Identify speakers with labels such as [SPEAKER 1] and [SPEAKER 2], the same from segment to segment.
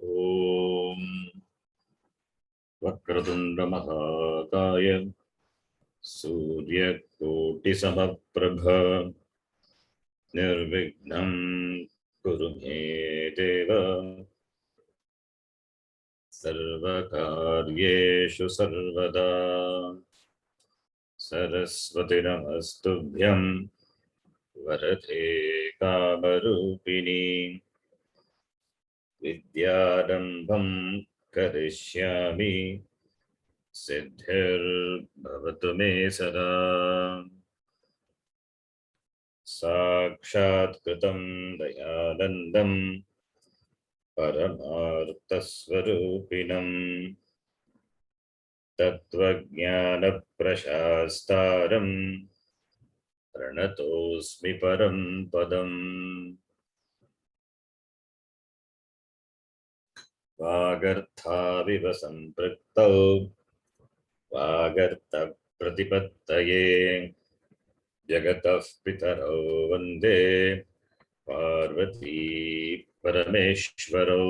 [SPEAKER 1] ॐ वक्रतुण्डमहाकाय सूर्यकोटिसमप्रभ निर्विघ्नं कुरु मे देव सर्वकार्येषु सर्वदा सरस्वती नमस्तुभ्यं वरदे कामरूपिणी विद्यारम्भं करिष्यामि सिद्धिर्भवतु मे सदा साक्षात्कृतं दयानन्दं परमार्थस्वरूपिणं तत्त्वज्ञानप्रशास्तारं प्रणतोऽस्मि परं पदम् वागर्थाविव सम्पृक्तौ वागर्थप्रतिपत्तये जगतः पितरौ वन्दे पार्वती परमेश्वरौ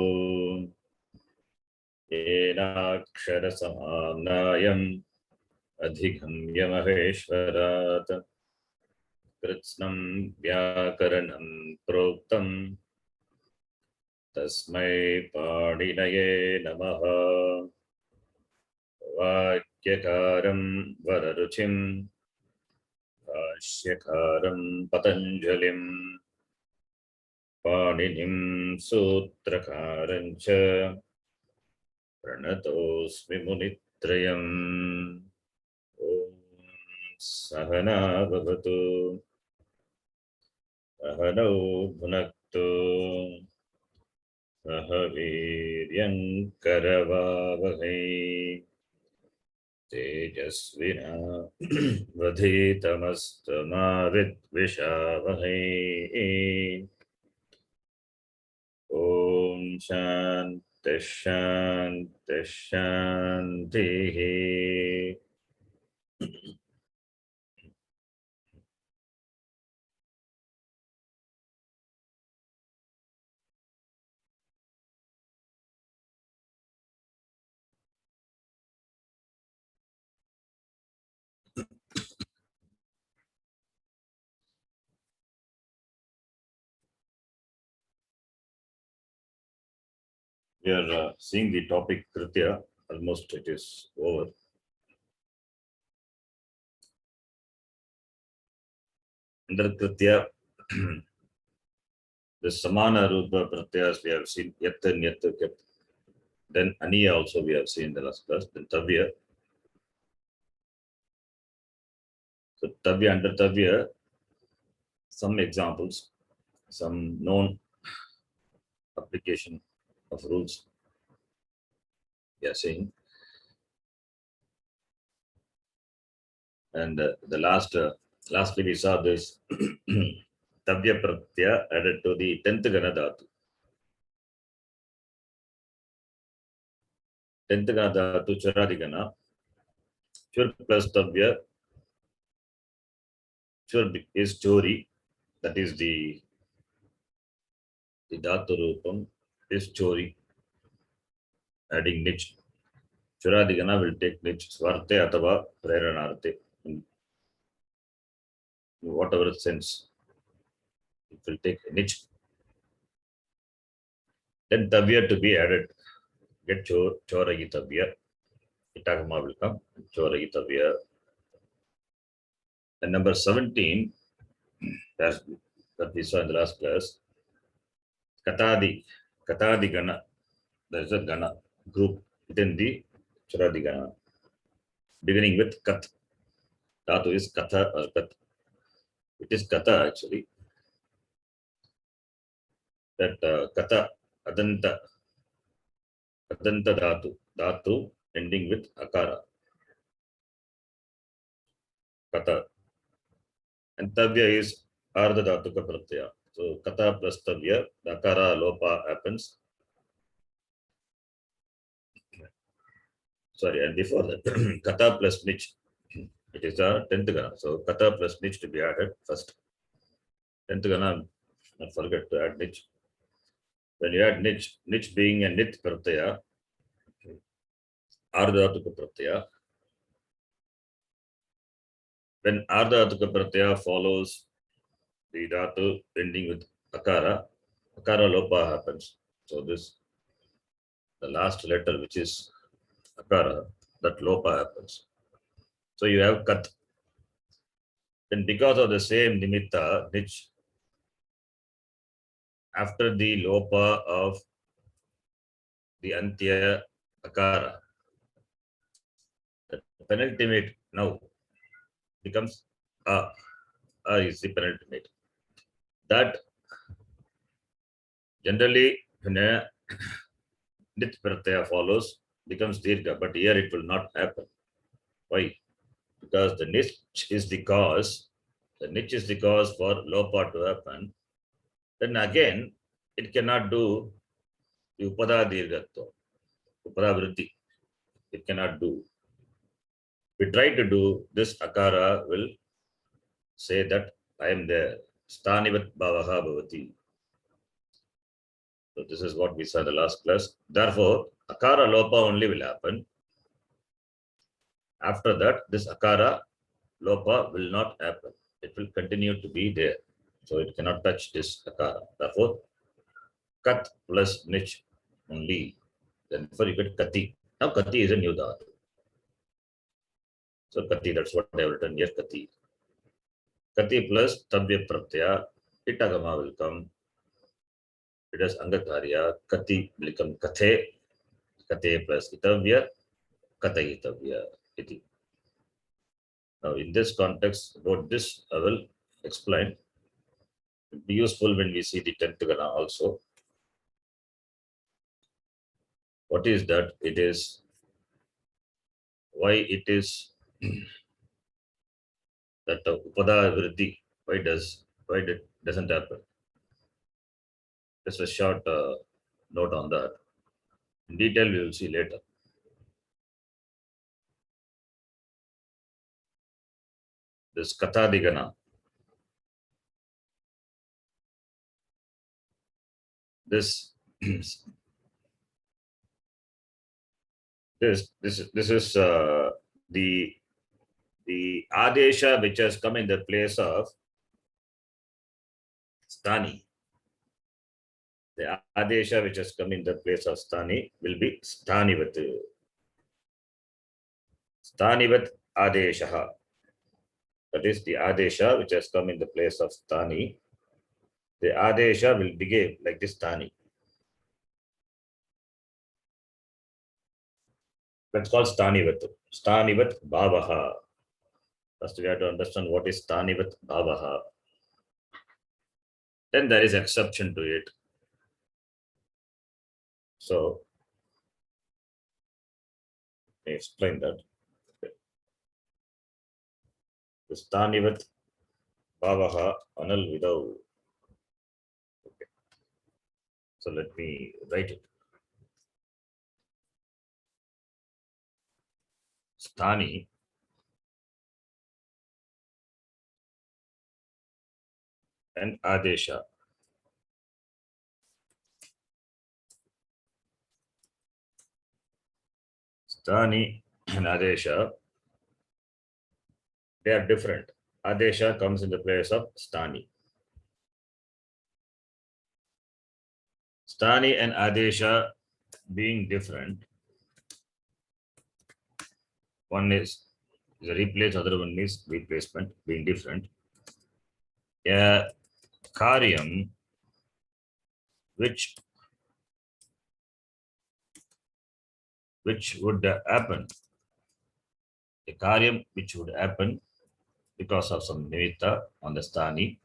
[SPEAKER 1] येनाक्षरसमाम्नायम् अधिगम्य महेश्वरात् कृत्स्नं व्याकरणं प्रोक्तं तस्मै पाणिनये नमः वाक्यकारं वररुचिं भाष्यकारं पतञ्जलिं पाणिनिं सूत्रकारं च प्रणतोऽस्मि मुनित्रयम् ॐ सहना भवतु सहनौ भुनक्तु सह वीर्यङ्करवावहै तेजस्विना वधीतमस्तु मा विद्विषावहै ॐ शान्तिः शान्तिः शान्तिः We are seeing the topic Kritya. Almost it is over. Under Kritya, the Samana Rupa Pratyas we have seen Yat and Yat. Then Aniya also we have seen in the last class. Then Tavya. So Tavya, under Tavya, some examples, some known application of rules. We are saying. And the lastly we saw this Tavya Pratyaya added to the 10th Gana Dhatu. 10th Gana Dhatu Charadigana. Chur plus Tavya. Chur is Chori. That is the Dhatu Rupam is Chori. Adding Nich. Churadigana will take Nich. Svarte Atava Preranarte. In whatever sense. It will take Nich. Then Tavya to be added. Get Choragi Tavya. Itagama will come. Choragi Tavya. And number 17, that we saw in the last class, Katadi Gana. There is a Gana group within the Churadi Gana, beginning with Kat. Dhatu is Katha or Kat. It is Katha actually. That Katha Adanta Dhatu ending with Akara. Katha. And Tavya is Ardha Dhatuka Pratyaya. So Katha plus Tavya, the Akara Lopa happens. Sorry, and before that, Katha plus Nich, it is a 10th Gana. So Katha plus Nich to be added first. 10th Gana, not forget to add Nich. When you add nich being a nit pratyaya, ardhatuka pratyaya, when ardhatuka pratyaya follows the dhatu ending with akara, akara lopa happens. So this, the last letter which is akara, that lopa happens. So you have kat. Then because of the same nimitta, nich, after the lopa of the antya akara, the penultimate now becomes a. A is the penultimate. That generally when a nit pratyaya follows becomes dirgha, but here it will not happen. Why? Because the niche is the cause. The niche is the cause for lopa to happen. Then again, it cannot do the upada dirghatva, upada vritti. It cannot do. We try to do this, akara will say that I am there. Stanivat bhavaha bhavati. So this is what we saw in the last class. Therefore, akara lopa only will happen. After that, this akara lopa will not happen. It will continue to be there. So it cannot touch this akara. Therefore, kat plus nich only. Then therefore you get kati. Now kati is a new dhatu. So kati, that's what I have written here, kati. Kati plus tabya pratyaya, itagama will come. It is angakarya. Kati will become kathe. Kathe plus itavya, katayitavya. Iti. Now in this context, about this I will explain. It will be useful when we see the 10th gana also. What is that? It is why it is that upada vriddhi. Why it doesn't happen? Just a short note on that. In detail, we will see later. This kathadigana. This this is the adesha which has come in the place of stani. The adesha which has come in the place of stani will be stanivat. Stanivat adesha. That is the adesha which has come in the place of stani. The adesha will behave like this stani. That's called stanivat. Stanivat bhavaha. First, we have to understand what is stanivat bhavaha. Then there is exception to it. So, let me explain that. The stanivat bhavaha anal vidau. Okay. So let me write it. Stani and adesha. Stani and adesha, they are different. Adesha comes in the place of stani. Stani and adesha being different, one is a replace, other one is replacement, being different. A karyam which would happen, a karyam which would happen because of some nimitta on the stani,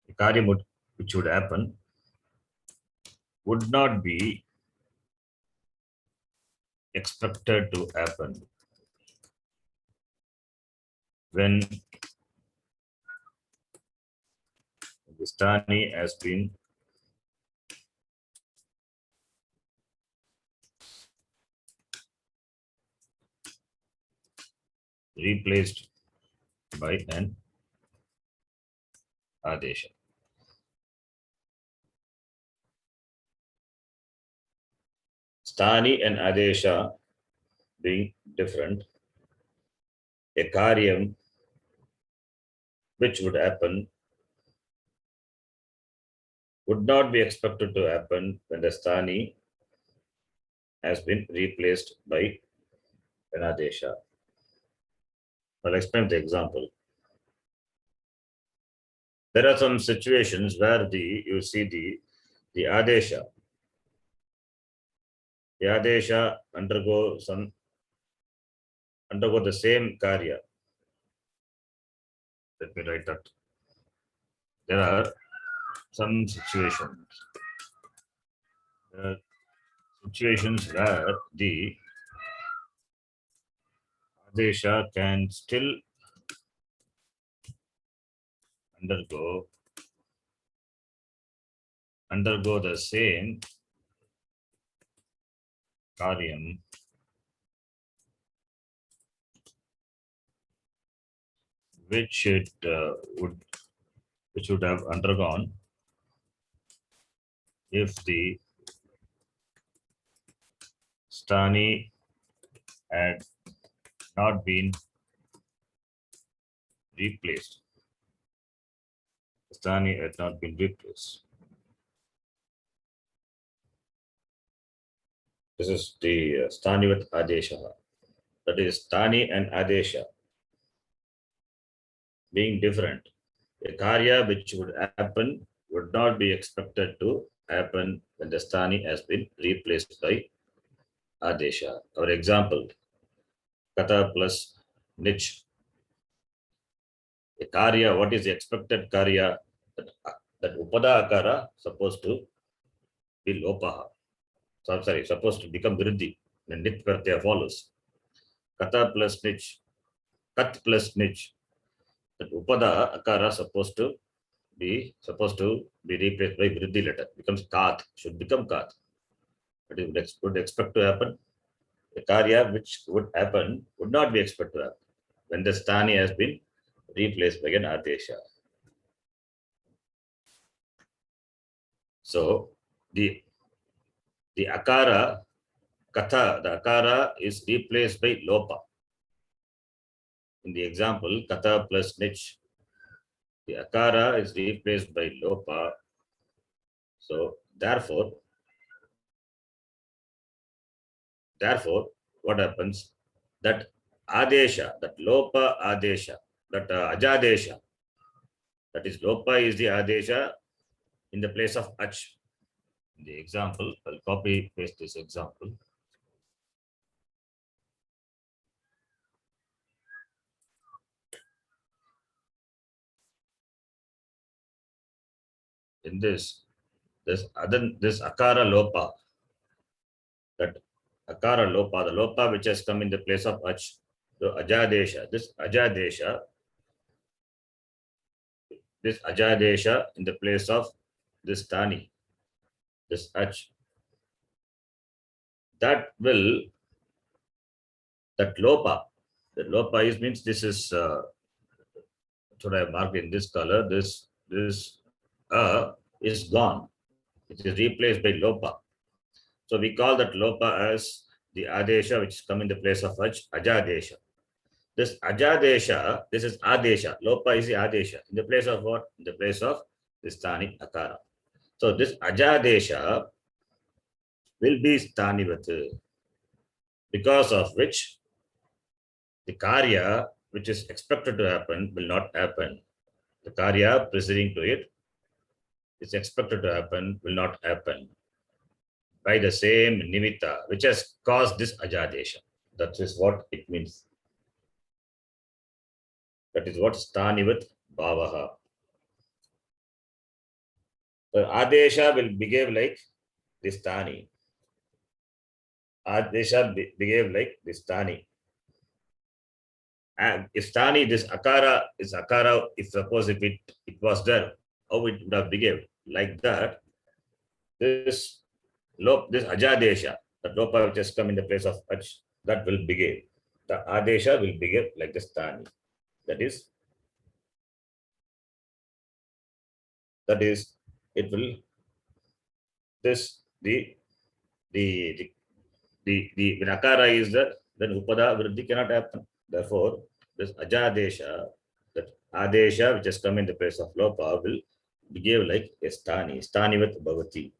[SPEAKER 1] a karyam which would happen would not be expected to happen when the stani has been replaced by an adesha. Stani and Adesha being different, a karyam which would happen would not be expected to happen when the Stani has been replaced by an Adesha. I'll explain the example. There are some situations where you see the Adesha. The Adesha undergo the same karya. Let me write that. There are some situations. There are situations where the Adesha can still undergo the same karyam which would have undergone if the Stani had not been replaced. Stani had not been replaced. This is the Stani with Adesha. That is Stani and Adesha being different. A karya which would happen would not be expected to happen when the Stani has been replaced by Adesha. Our example, Kata plus Nich. A karya, what is the expected karya? That Upada Akara supposed to be Lopaha. So, sorry, supposed to become Vriddhi. When Nit Pratyaya follows. Kata plus Nich. Kat plus Nich. That Upada Akara supposed to be replaced by Vriddhi letter. Becomes Kat. Should become Kat. But it would expect to happen. A karya which would happen would not be expected to happen when the Stani has been replaced by an Adesha. So the Akara, Katha, the Akara is replaced by Lopa. In the example, Katha plus Nich, the Akara is replaced by Lopa. So therefore, what happens? That Adesha, that Lopa Adesha, that Ajadesha, that is Lopa is the Adesha in the place of Ach. In the example, I'll copy paste this example. In this Akara Lopa, that Akara Lopa, the Lopa which has come in the place of Ach, so Ajadesha, this Ajadesha in the place of this Tani, this Ach, that Lopa is means this is should I have marked in this color, this is gone. It is replaced by Lopa. So we call that Lopa as the Adesha which is come in the place of Ajadesha. This Ajadesha, this is Adesha. Lopa is the Adesha. In the place of what? In the place of this Stani Akara. So this Ajadesha will be Stanivat, because of which the Karya which is expected to happen will not happen. The Karya preceding to it is expected to happen will not happen by the same Nimitta which has caused this Ajadesha. That is what it means. That is what Stanivat Bhavaha. So Adesha will behave like this Stani. Adesha behave like this Stani. And if Stani, this Akara is Akara, if suppose if it was there, how it would have behaved? Like that, this Ajadesha, the Lopa which has come in the place of Ach, that will behave. The Adesha will behave like the Stani. That is, it will, the when akara is there, then upada vriddhi cannot happen. Therefore, this ajadesha, that adesha which has come in the place of lopa, will behave like a stani, stanivat bhavati.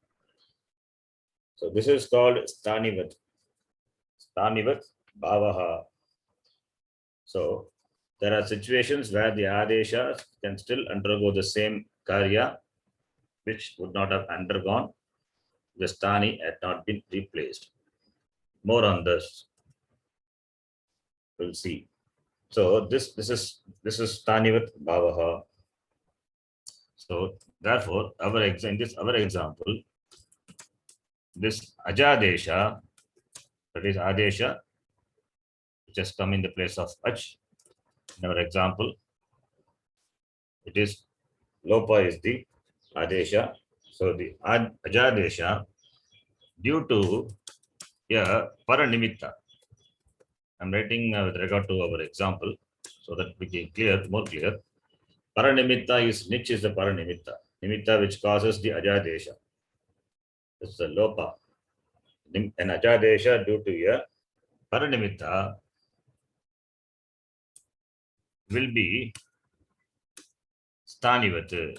[SPEAKER 1] So this is called stanivat bhavaha. So there are situations where the adesha can still undergo the same karya which would not have undergone the stani had not been replaced. More on this, we'll see. So this is stanivat bhavaha. So therefore, in this our example, this ajadesha, that is adesha, which has come in the place of ach. In our example, it is lopa is the adesha. So the ajadesha, due to paranimitta. I'm writing with regard to our example so that we can more clear. Paranimitta is niche is the paranimitta. Nimitta which causes the ajadesha. This is the lopa. An ajadesha due to a paranimitta will be stanivat.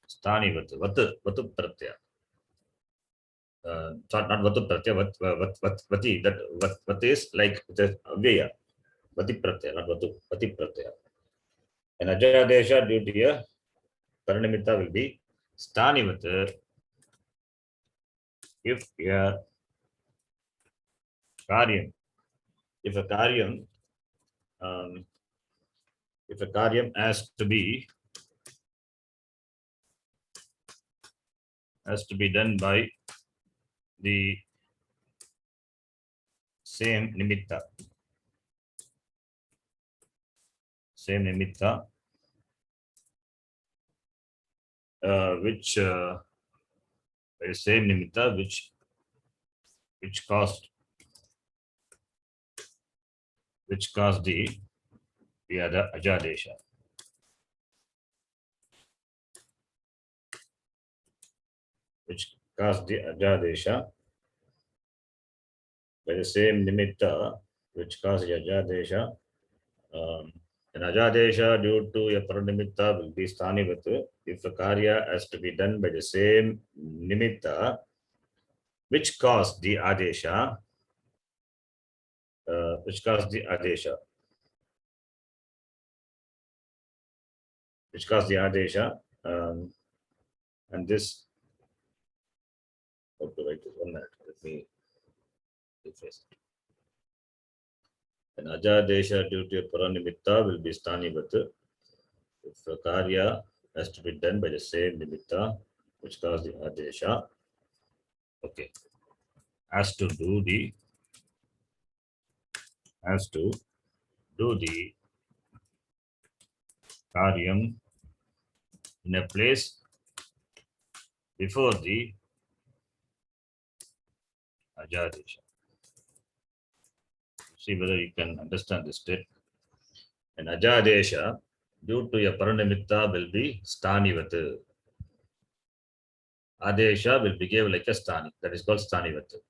[SPEAKER 1] Stanivat. Vatu pratyaya. Not vatu pratyaya, vati. That vat is like the avyaya. Vati pratyaya, not vatu. Vati pratyaya. An ajadesha due to a paranimitta will be stanivat if a karyam, if a karyam has to be done by the same nimitta, which caused the other ajadesha. Which caused the ajadesha by the same nimitta which caused the ajadesha. An ajadesha due to a paranimitta will be sthanivatu if the karya has to be done by the same nimitta which caused the adesha. Which caused the adesha. And this. How to write this? 1 minute. Let me rephrase it. An ajadesha due to a paranimitta will be sthanivatu if the karya has to be done by the same nimitta which caused the adesha. Okay. Has to do the karyam in a place before the ajadesha. See whether you can understand this step. An ajadesha due to a paranimitta will be sthanivatu. Adesha will behave like a sthani. That is called sthanivatu.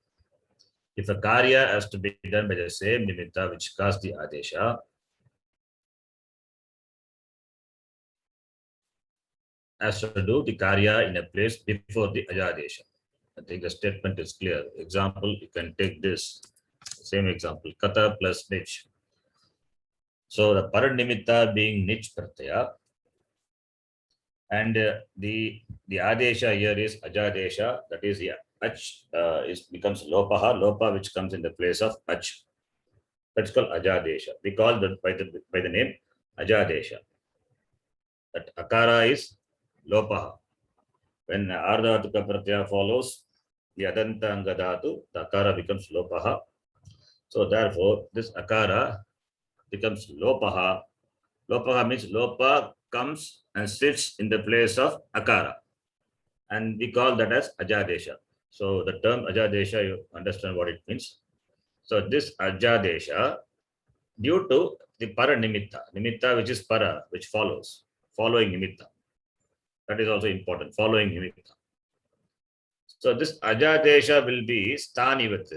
[SPEAKER 1] If a karya has to be done by the same nimitta which caused the adesha, has to do the karya in a place before the ajadesha. I think the statement is clear. Example, you can take this same example, kata plus nich. So the paranimitta being nich pratyaya, and the adesha here is ajadesha, that is ach becomes lopa which comes in the place of ach. That's called ajadesha. We call that by the name ajadesha. That akara is lopa. When ardhatuka pratyaya follows the adanta angadatu, the akara becomes lopaha. So therefore, this akara becomes lopaha. Lopaha means lopa comes and sits in the place of akara. And we call that as ajadesha. So the term ajadesha, you understand what it means. So this ajadesha, due to the nimitta which is para, which follows, following nimitta. That is also important, following nimitta. So this Ajadesha will be Stanivat.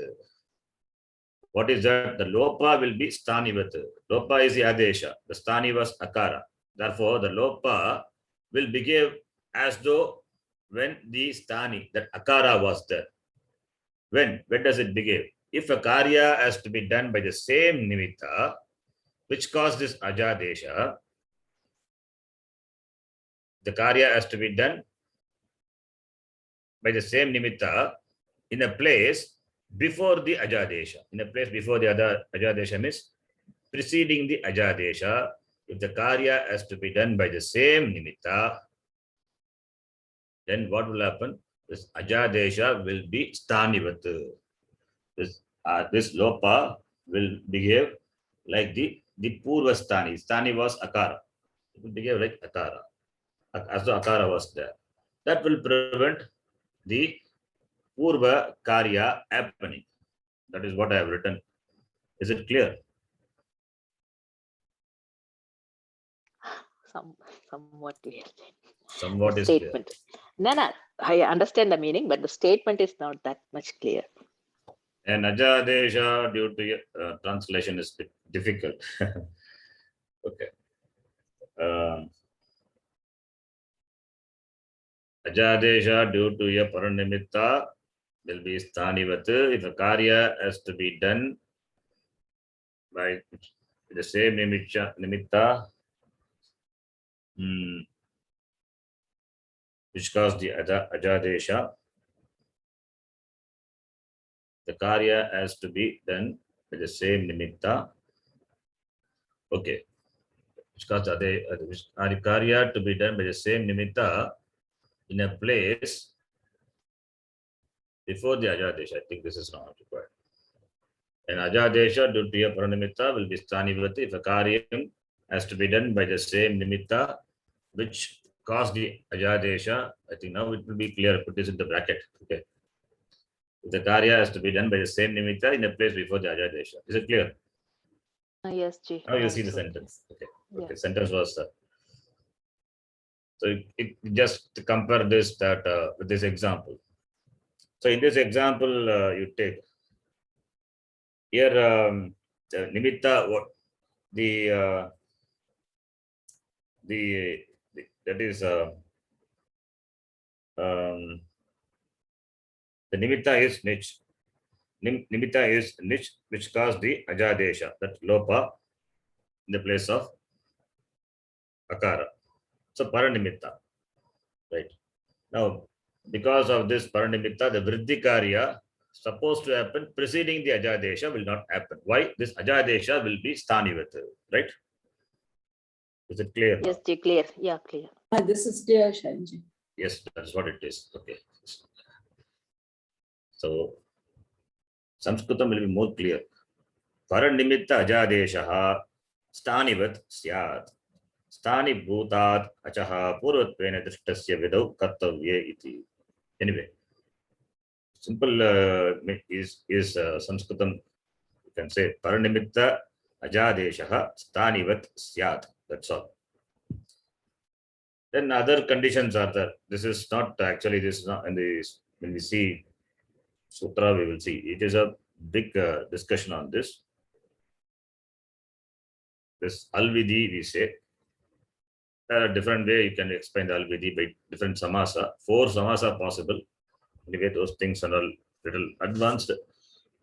[SPEAKER 1] What is that? The Lopa will be Stanivat. Lopa is the Adesha. The Stani was Akara. Therefore, the Lopa will behave as though when the Stani, that Akara was there. When does it behave? If a Karya has to be done by the same Nimitta, which caused this Ajadesha, the Karya has to be done by the same Nimitta in a place before the Ajadesha. In a place before the other Ajadesha means preceding the Ajadesha. If the Karya has to be done by the same Nimitta, then what will happen? This Ajadesha will be Stanivat. This Lopa will behave like the Purva Stani. Stani was Akara. It will behave like Akara. As though Akara was there. That will prevent the Purva Karya happening. That is what I have written. Is it clear?
[SPEAKER 2] Somewhat clear.
[SPEAKER 1] Somewhat
[SPEAKER 2] the
[SPEAKER 1] is
[SPEAKER 2] statement.
[SPEAKER 1] Clear.
[SPEAKER 2] No, I understand the meaning, but the statement is not that much clear.
[SPEAKER 1] And Ajadesha, due to translation, is difficult. Okay. Ajadesha, due to a paranimitta, will be Stanivat. If a Karya has to be done by the same nimitta, which caused the Ajadesha, the Karya has to be done by the same nimitta. Okay. Which caused the Karya to be done by the same nimitta in a place before the Ajadesha. I think this is not required. And Ajadesha due to a paranimitta will be Sthanivati if a Karyam has to be done by the same nimitta which caused the Ajadesha. I think now it will be clear. Put this in the bracket. Okay. If the Karya has to be done by the same nimitta in a place before the Ajadesha. Is it clear?
[SPEAKER 2] Yes, Ji.
[SPEAKER 1] Now you see the sentence. Okay.
[SPEAKER 2] Yeah.
[SPEAKER 1] Okay. Sentence was so it just to compare this with this example. So in this example, you take here nimitta. What the that is the nimitta is niche. Nimitta is niche, which caused the Ajadesha, that lopa in the place of akara. So paranimitta, right? Now, because of this paranimitta, the vriddhi karya supposed to happen preceding the Ajadesha will not happen. Why? This Ajadesha will be Stanivat, right? Is it clear?
[SPEAKER 2] Yes, Ji, clear. Yeah, clear.
[SPEAKER 3] This is clear, Shanji.
[SPEAKER 1] Yes, that's what it is. Okay. So, Saṃskṛtam will be more clear. Paranimitta Ajadeshaha Stanivat Syat. Stani Bhutat Achaha Purvatvena Drishtasya Vidau Kartavye iti. Anyway, simple is Saṃskṛtam. You can say Paranimitta Ajadeshaha Stanivat Syat. That's all. Then other conditions are there. This is not actually, this is not in the, when we see Sutra, we will see. It is a big discussion on this. This Alvidhi, we say. There are different way you can explain the Alvidhi by different samasa. 4 samasa possible. Anyway, those things are a little advanced.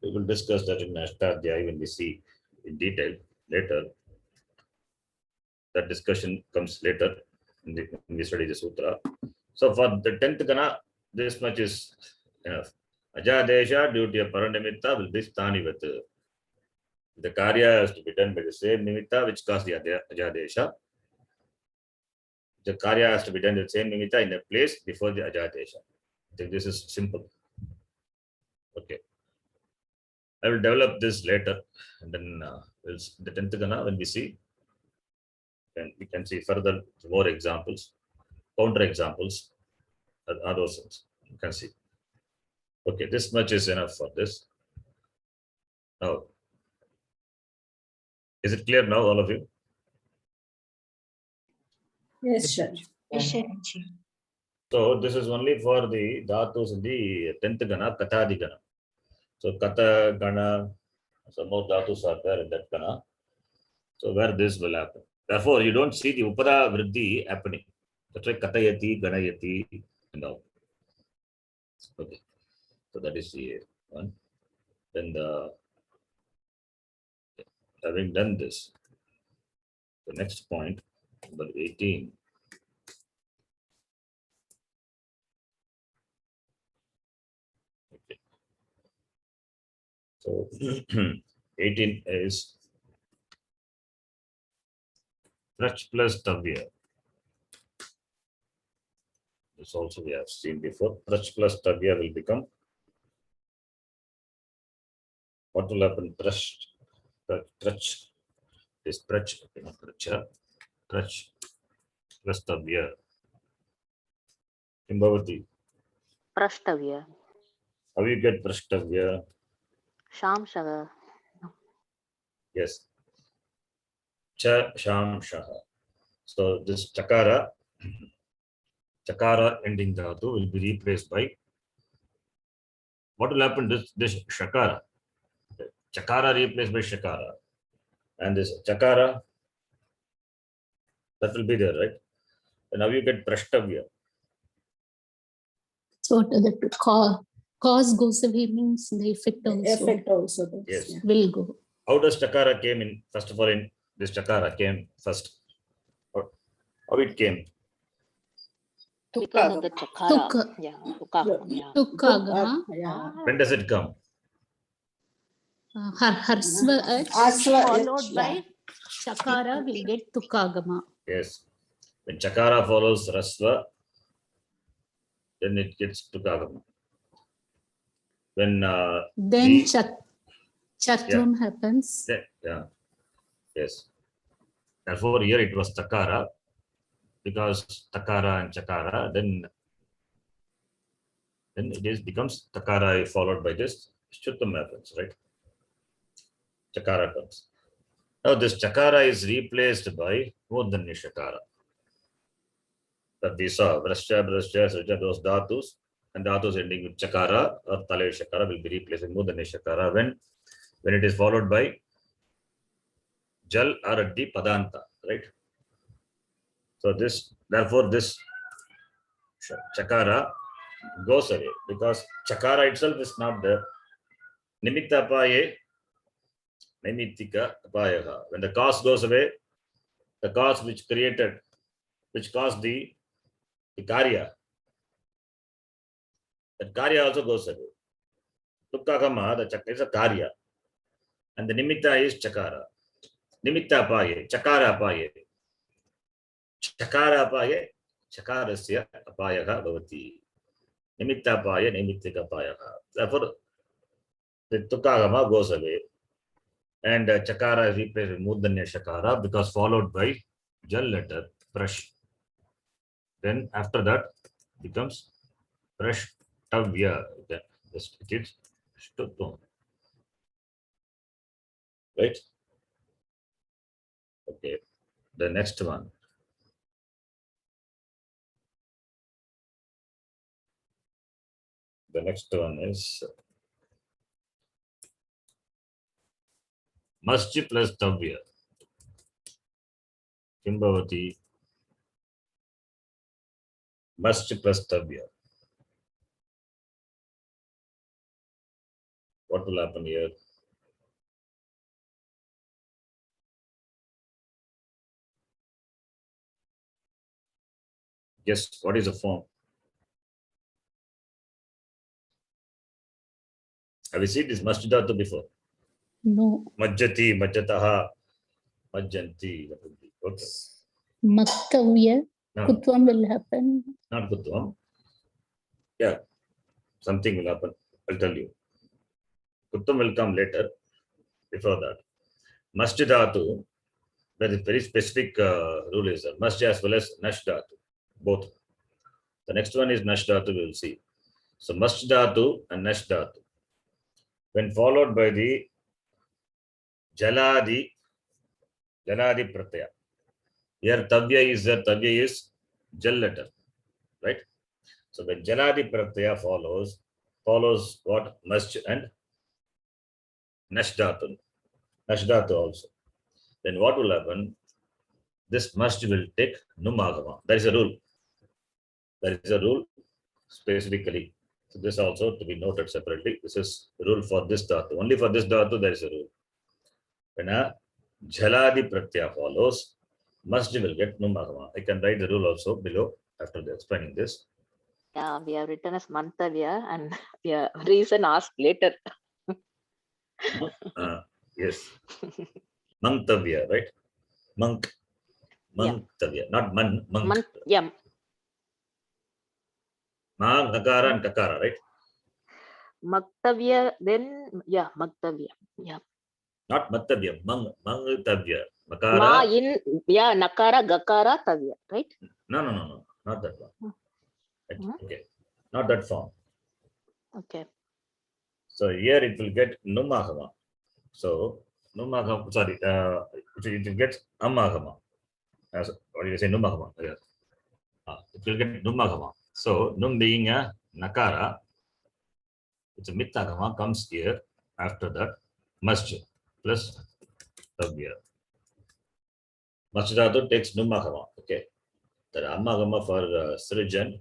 [SPEAKER 1] We will discuss that in Ashtadhyaya when we see in detail later. That discussion comes later when we study the Sutra. So for the 10th Gana, this much is enough. Ajadesha due to a paranimitta will be Stanivat. The Karya has to be done by the same nimitta which caused the Ajadesha. The Karya has to be done the same nimitta in a place before the Ajadesha. I think this is simple. Okay. I will develop this later and then the 10th Gana when we see, and we can see further more examples, counter examples, are those things you can see. Okay, this much is enough for this. Now, is it clear now, all of you?
[SPEAKER 3] Yes, Shanji.
[SPEAKER 4] Yes, Shanji.
[SPEAKER 1] So this is only for the dhatus in the 10th gana, katadi gana. So kata gana, some more dhatus are there in that gana. So where this will happen. Therefore, you don't see the upada vriddhi happening. That's why katayati, ganayati, and all. Okay. So that is the one. Then having done this, the next point, number 18. Okay. So 18 is Prach plus Tavya. This also we have seen before. Prach plus Tavya will become, what will happen? Prach is Prach, not Pracha. Prach plus Tavya. Kimbhavati,
[SPEAKER 2] Prashtavya.
[SPEAKER 1] how you get Prashtavya?
[SPEAKER 2] Shamshaga.
[SPEAKER 1] Yes. Cha, Sham, Shaha. So this Chakara ending dhatu will be replaced by, what will happen? This Shakara. Chakara replaced by Shakara. And this Chakara, that will be there, right? And now you get Prashtavya.
[SPEAKER 3] So what are the two? Cause goes away means the effect also.
[SPEAKER 4] Effect also does,
[SPEAKER 1] Yes.
[SPEAKER 4] yeah.
[SPEAKER 3] Will go.
[SPEAKER 1] How does Chakara came in? First of all, in this Chakara came first. How it came?
[SPEAKER 2] Because of the chakara.
[SPEAKER 3] Tukka.
[SPEAKER 2] Yeah. Tukka. Yeah.
[SPEAKER 3] Tukkagama.
[SPEAKER 4] Yeah.
[SPEAKER 1] When does it come?
[SPEAKER 3] Harsva
[SPEAKER 4] Asva,
[SPEAKER 3] followed
[SPEAKER 4] yeah.
[SPEAKER 3] by Chakara will get Tukkagama.
[SPEAKER 1] Yes. When Chakara follows Rasva, then it gets Tukagama. When
[SPEAKER 3] Then
[SPEAKER 1] the-
[SPEAKER 3] Chatvam happens.
[SPEAKER 1] yeah. Yes. Therefore, here it was Takara, because Takara and Chakara, then it becomes Takara followed by this Shuttam happens, right? Chakara comes. Now this Chakara is replaced by Mudanya Shakara. That we saw, Vrashya, Srija, those dhatus, and dhatus ending with Chakara or Tale Shakara will be replaced with Mudanya Shakara when it is followed by Jal or Addi Padanta, right? So therefore this Chakara goes away because Chakara itself is not there. Nimitta apaye, Nimittika apayaha. When the cause goes away, the cause which caused the Karya, that Karya also goes away. Tukkagama, the Chakra is a Karya. And the Nimitta is Chakara. Nimitta apaye, Chakara apaye. Chakara apaye, Chakarasya apayaha bhavati. Nimitta apaye, Nimittika apayaha. Therefore, the Tukkagama goes away. And Chakara is replaced with Mudanya Shakara because followed by Jal letter, Prash. Then after that becomes Prashtavya. It is Shtutum. Right? Okay. The next one. The next one is Maschi plus Tavya. Kimbhavati. Maschi plus Tavya. What will happen here? Guess what is the form? Have you seen this Masjidatu before?
[SPEAKER 3] No.
[SPEAKER 1] Majjati, Majjataha, Majjanti. Okay.
[SPEAKER 3] Maktavya.
[SPEAKER 1] No,
[SPEAKER 3] Kutvam will happen.
[SPEAKER 1] not Kutvam. Yeah, something will happen. I'll tell you. Kutvam will come later. Before that, Masjidatu, there is very specific rule is there. Masjid as well as Nashdatu, both. The next one is Nashdatu, we will see. So Masjidatu and Nashdatu. When followed by the Jaladi Pratyaya. Here Tavya is there, Tavya is Jal letter, right? So when Jaladi Pratyaya follows what? Masj and Nashdatu. Nashdatu also. Then what will happen? This masj will take Numagama. That is a rule. That is a rule specifically. So this also to be noted separately. This is the rule for this dhatu. Only for this dhatu there is a rule. When a Jhaladi Pratyaya follows, masj will get Numagama. I can write the rule also below after explaining this.
[SPEAKER 2] Yeah, we have written as Mantavya and yeah, reason asked later.
[SPEAKER 1] Yes. Mantavya, right? Monk. Mantavya, not man, monk.
[SPEAKER 2] Yeah,
[SPEAKER 1] Ma, Nakara and Kakara, right?
[SPEAKER 2] Maktavya, then yeah, Maktavya. Yeah.
[SPEAKER 1] Not Mattavya, Mangtavya.
[SPEAKER 2] Ma
[SPEAKER 1] Makara.
[SPEAKER 2] in yeah, Nakara, Gakara, Tavya, right?
[SPEAKER 1] No, not that one. Right?
[SPEAKER 2] Mhm.
[SPEAKER 1] Okay, not that form.
[SPEAKER 2] Okay.
[SPEAKER 1] So here it will get Numagama. So Numagama, sorry, it will get Amagama. What do you say? Numagama. Yeah. It will get Numagama. So Num being a Nakara, it's a Mittagama comes here after that Masj plus Tavya. Masjidatu takes Numagama. Okay. The Amagama for Srijan,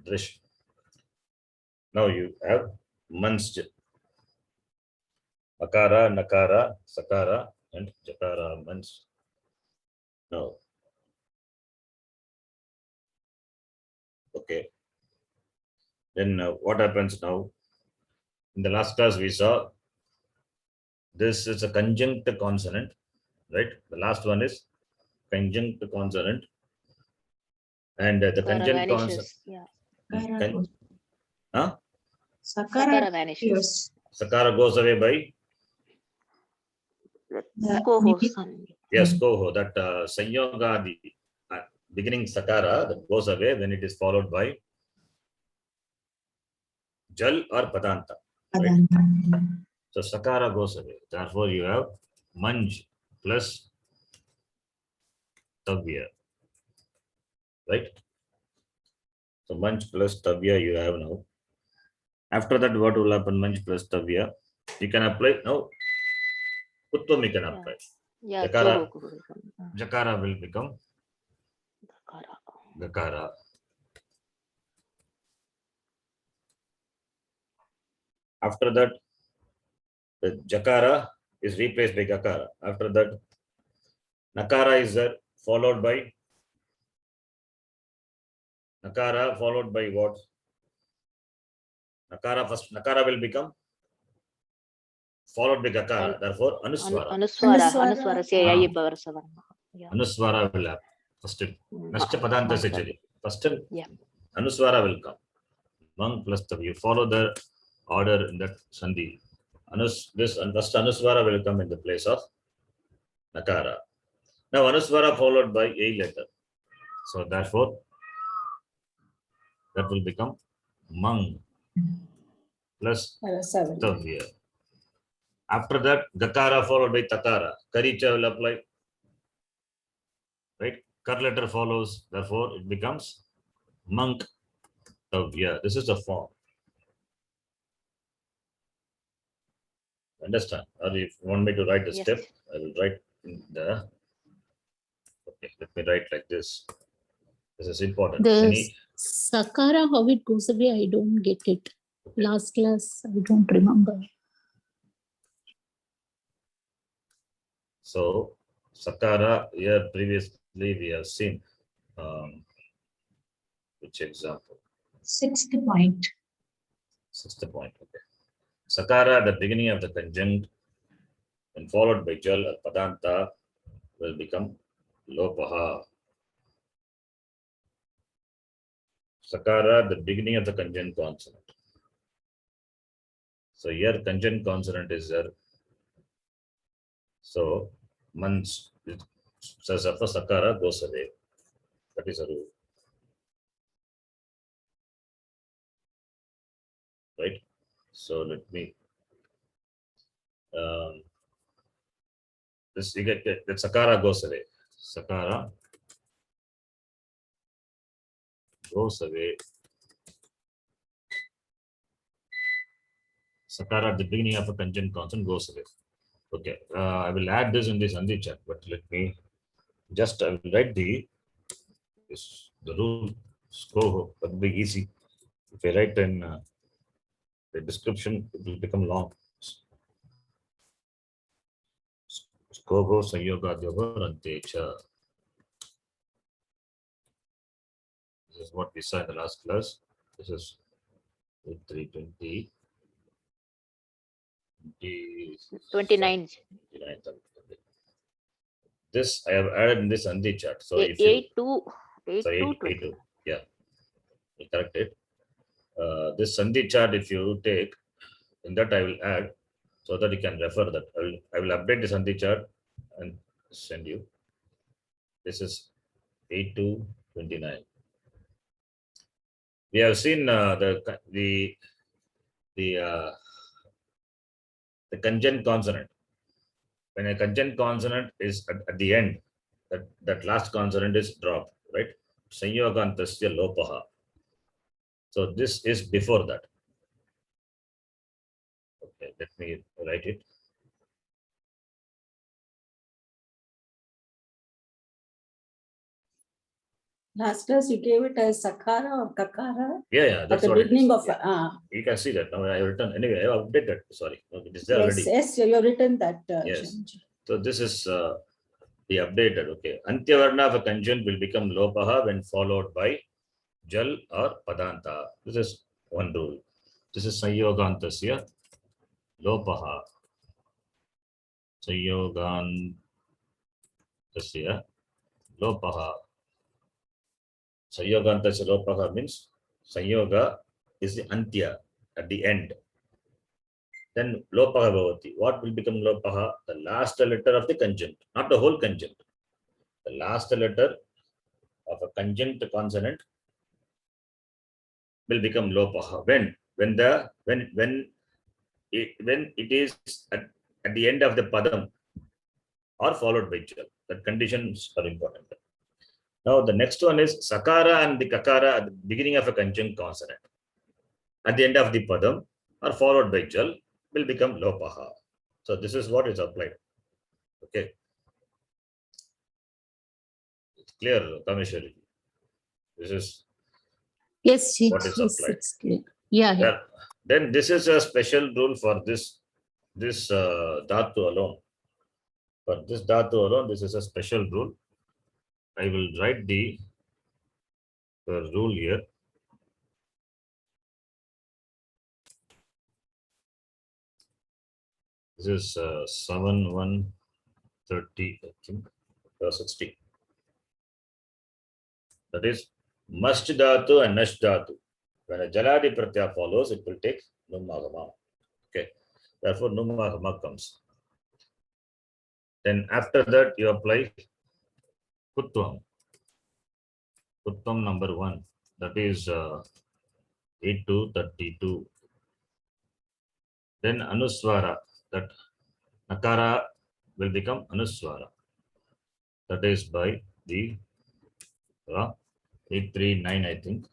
[SPEAKER 1] Drish. Now you have Mansj. Akara, Nakara, Sakara, and Jakara, Mans. Now, okay. Then what happens now? In the last class, we saw this is a conjunct consonant, right? The last one is conjunct consonant. And the
[SPEAKER 2] Sakara
[SPEAKER 1] conjunct consonant.
[SPEAKER 2] vanishes. Yeah.
[SPEAKER 1] Huh?
[SPEAKER 2] Sakara vanishes.
[SPEAKER 1] Sakara goes away by?
[SPEAKER 2] Koho son.
[SPEAKER 1] Yes, Koho. That Sanyogadi, beginning Sakara, that goes away when it is followed by Jal or Padanta. Right? So Sakara goes away. Therefore, you have Manj plus Tavya. Right? So Manj plus Tavya you have now. After that, what will happen? Manj plus Tavya. You can apply now. Uttam you can apply.
[SPEAKER 2] Yeah,
[SPEAKER 1] Jakara,
[SPEAKER 2] Choho.
[SPEAKER 1] Jakara will become
[SPEAKER 2] Gakara.
[SPEAKER 1] Gakara. After that, the Jakara is replaced by Gakara. After that, Nakara is there, followed by Nakara, followed by what? Nakara first. Nakara will become followed by Gakara. Therefore, Anuswara.
[SPEAKER 2] Anuswara. Say Yayi Bavarasavarma. Yeah.
[SPEAKER 1] Anuswara will happen. First, Nashta Padanta Sajari. First,
[SPEAKER 2] yeah.
[SPEAKER 1] Anuswara will come. Mang plus Tav. You follow the order in that Sandhi. This first Anuswara will come in the place of Nakara. Now Anuswara followed by a letter. So therefore, that will become Mang plus Tavya. After that, Gakara followed by Takara. Karicha will apply. Right? Kar letter follows. Therefore, it becomes Mank Tavya. This is the form. Understand? Or if you want me to write the step, I will write in the. Okay, let me write like this. This is important.
[SPEAKER 3] The Sakara, how it goes away, I don't get it.
[SPEAKER 1] Okay.
[SPEAKER 3] Last class, I don't remember.
[SPEAKER 1] So, Sakara, here previously we have seen which example?
[SPEAKER 3] 6th point.
[SPEAKER 1] 6th point. Okay. Sakara at the beginning of the conjunct and followed by Jal or Padanta will become Lopaha. Sakara at the beginning of the conjunct consonant. So here conjunct consonant is there. So Mans says after Sakara goes away. That is a rule. Right? So let me this you get that Sakara goes away. Sakara goes away Sakara at the beginning of a conjunct consonant goes away. Okay, I will add this in the Sandhi chat, but let me just, I will write the rule. Go, that will be easy. If I write in the description, it will become long. Skogo Sanyoga Rantecha. This is what we saw in the last class. This is 320.
[SPEAKER 2] 29.
[SPEAKER 1] This I have added in this Sandhi chart. So if you, 82, yeah, you correct it. This Sandhi chart, if you take, in that I will add so that you can refer that. I will update the Sandhi chart and send you. This is 8229. We have seen the conjunct consonant. When a conjunct consonant is at the end, that last consonant is dropped, right? Sanyogantasya lopaha. So this is before that. Okay, let me write it.
[SPEAKER 4] Last class you gave it as Sakara or Kakara
[SPEAKER 1] Yeah,
[SPEAKER 4] at
[SPEAKER 1] that's
[SPEAKER 4] the
[SPEAKER 1] what it
[SPEAKER 4] beginning
[SPEAKER 1] is.
[SPEAKER 4] of.
[SPEAKER 1] Yeah. You can see that now. I have written anyway. I have updated. Sorry, it is there already.
[SPEAKER 4] Yes, you have written that.
[SPEAKER 1] Yes. So this is the updated. Okay, Antyavarna of a conjunct will become lopaha when followed by jal or padanta. This is one rule. This is Sanyogantasya lopaha. Sanyogantasya lopaha. Sanyogantasya lopaha means Sanyoga is the antya at the end. Then lopaha bhavati. What will become lopaha? The last letter of the conjunct, not the whole conjunct. The last letter of a conjunct consonant will become lopaha. When it is at the end of the padam or followed by jal. That conditions are important. Now the next one is sakara and the kakara at the beginning of a conjunct consonant. At the end of the padam or followed by jal will become lopaha. So this is what is applied. Okay. It's clear, Kameshwari. This is
[SPEAKER 3] Yes,
[SPEAKER 1] what is
[SPEAKER 3] yes,
[SPEAKER 1] applied.
[SPEAKER 3] it's clear. Yeah.
[SPEAKER 1] Well, then this is a special rule for this dhatu alone. For this dhatu alone, this is a special rule. I will write the rule here. This is 7130, I think, 60. That is must dhatu and nash dhatu. When a jaladi pratyaya follows, it will take numagama. Okay. Therefore, numagama comes. Then after that, you apply kutvam. Kutvam number 1. That is 8232. Then anuswara. That nakara will become anuswara. That is by the 839, I think.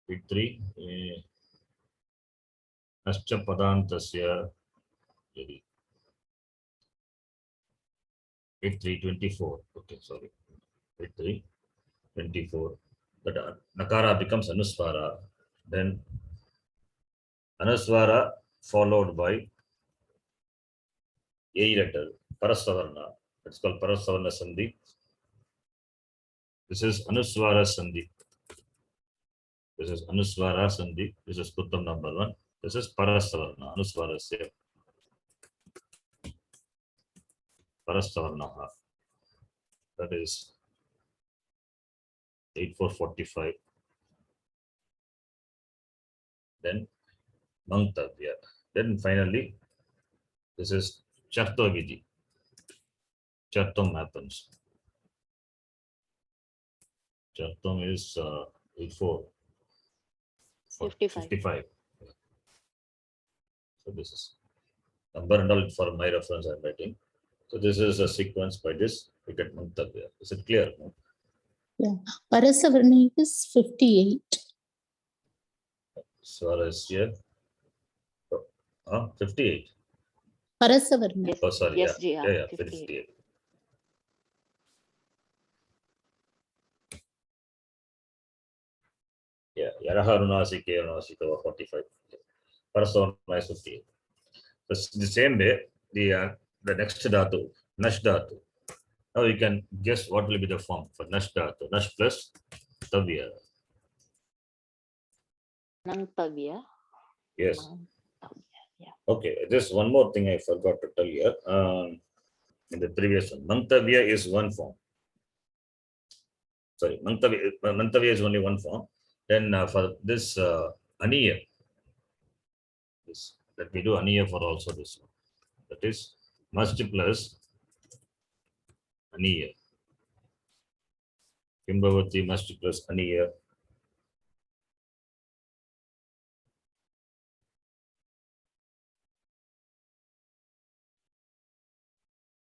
[SPEAKER 1] 83. Nascha padantasya 8324. Okay, sorry. 8324. That nakara becomes anuswara. Then anuswara followed by a letter, parasavarna. It's called parasavarna sandhi. This is anuswara sandhi. This is anuswara sandhi. This is kuttam number 1. This is parasavarna, anuswarasya. Parasavarnaha. That is 8445. Then mantavya. Then finally, this is charto vidhi. Chartam happens. Chartam is 55. So this is number and all for my reference I'm writing. So this is a sequence. By this we get mantavya. Is it clear? No?
[SPEAKER 3] Yeah. Parasavarna is 58.
[SPEAKER 1] Swarasya. 58.
[SPEAKER 3] Parasavarna.
[SPEAKER 2] Yes,
[SPEAKER 1] Oh, sorry.
[SPEAKER 2] yes,
[SPEAKER 1] Yeah,
[SPEAKER 2] Ji,
[SPEAKER 1] yeah,
[SPEAKER 2] 58.
[SPEAKER 1] 58. Yeah, Yaraharunasike, Yarunasika, 45. Parasavarna is 58. The same way, the next dhatu, Nash dhatu. Now you can guess what will be the form for Nash dhatu. Nash plus Tavya.
[SPEAKER 2] Nantavya.
[SPEAKER 1] Yes.
[SPEAKER 2] Nantavya. Yeah.
[SPEAKER 1] Okay, just one more thing I forgot to tell you. In the previous one, Mantavya is one form. Sorry, Mantavya is only one form. Then for this Aniya, let me do Aniya for also this one. That is must plus Aniya. Kimbavati must plus Aniya.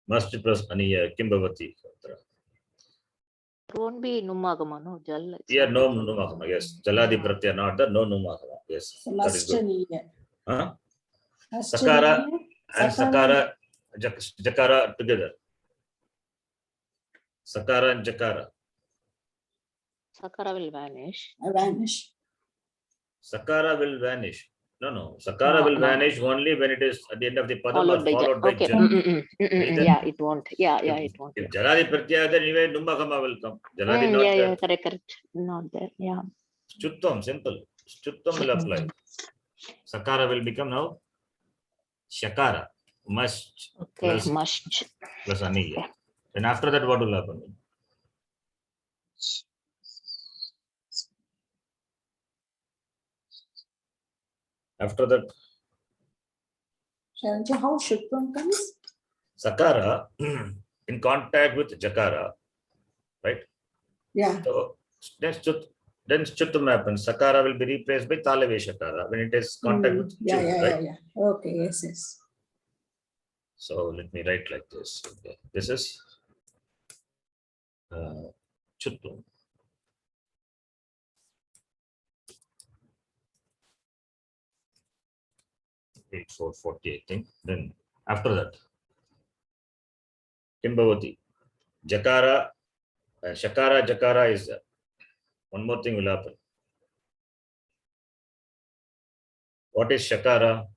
[SPEAKER 1] Must plus Aniya, Kimbavati.
[SPEAKER 2] It won't be Numagama, no? Jal.
[SPEAKER 1] Yeah, no Numagama, yes. Jaladi Pratyaya, not the no Numagama. Yes. That is good. Huh? Sakara and Sakara, Jakara together. Sakara and Jakara.
[SPEAKER 2] Sakara will vanish.
[SPEAKER 4] Vanish.
[SPEAKER 1] Sakara will vanish. No. Sakara will
[SPEAKER 2] No.
[SPEAKER 1] vanish only when it is at the end of the padam
[SPEAKER 2] Followed
[SPEAKER 1] or
[SPEAKER 2] by
[SPEAKER 1] followed by
[SPEAKER 2] okay.
[SPEAKER 1] Jal.
[SPEAKER 2] Yeah, it won't. Yeah, it won't.
[SPEAKER 1] If Jaladi Pratyaya, then anyway Numagama will come. Jaladi not
[SPEAKER 2] Yeah,
[SPEAKER 1] there.
[SPEAKER 2] correct. Not there. Yeah.
[SPEAKER 1] Chuttam, simple. Chuttam will apply. Sakara will become now Shakara. Must
[SPEAKER 2] Okay,
[SPEAKER 1] plus
[SPEAKER 2] must.
[SPEAKER 1] Aniya.
[SPEAKER 2] Okay.
[SPEAKER 1] Then after that, what will happen? After that,
[SPEAKER 4] How Shukram comes?
[SPEAKER 1] Sakara in contact with Jakara, right?
[SPEAKER 4] Yeah.
[SPEAKER 1] So then Chuttam happens. Sakara will be replaced by Talave Shakara when it is contact with Chut, right?
[SPEAKER 4] Yeah. Okay, yes.
[SPEAKER 1] So let me write like this. Okay. This is Chuttam. Eight 440, I think. Then after that, Kimbavati, Jakara, Shakara, Jakara is there. One more thing will happen. What is Shakara?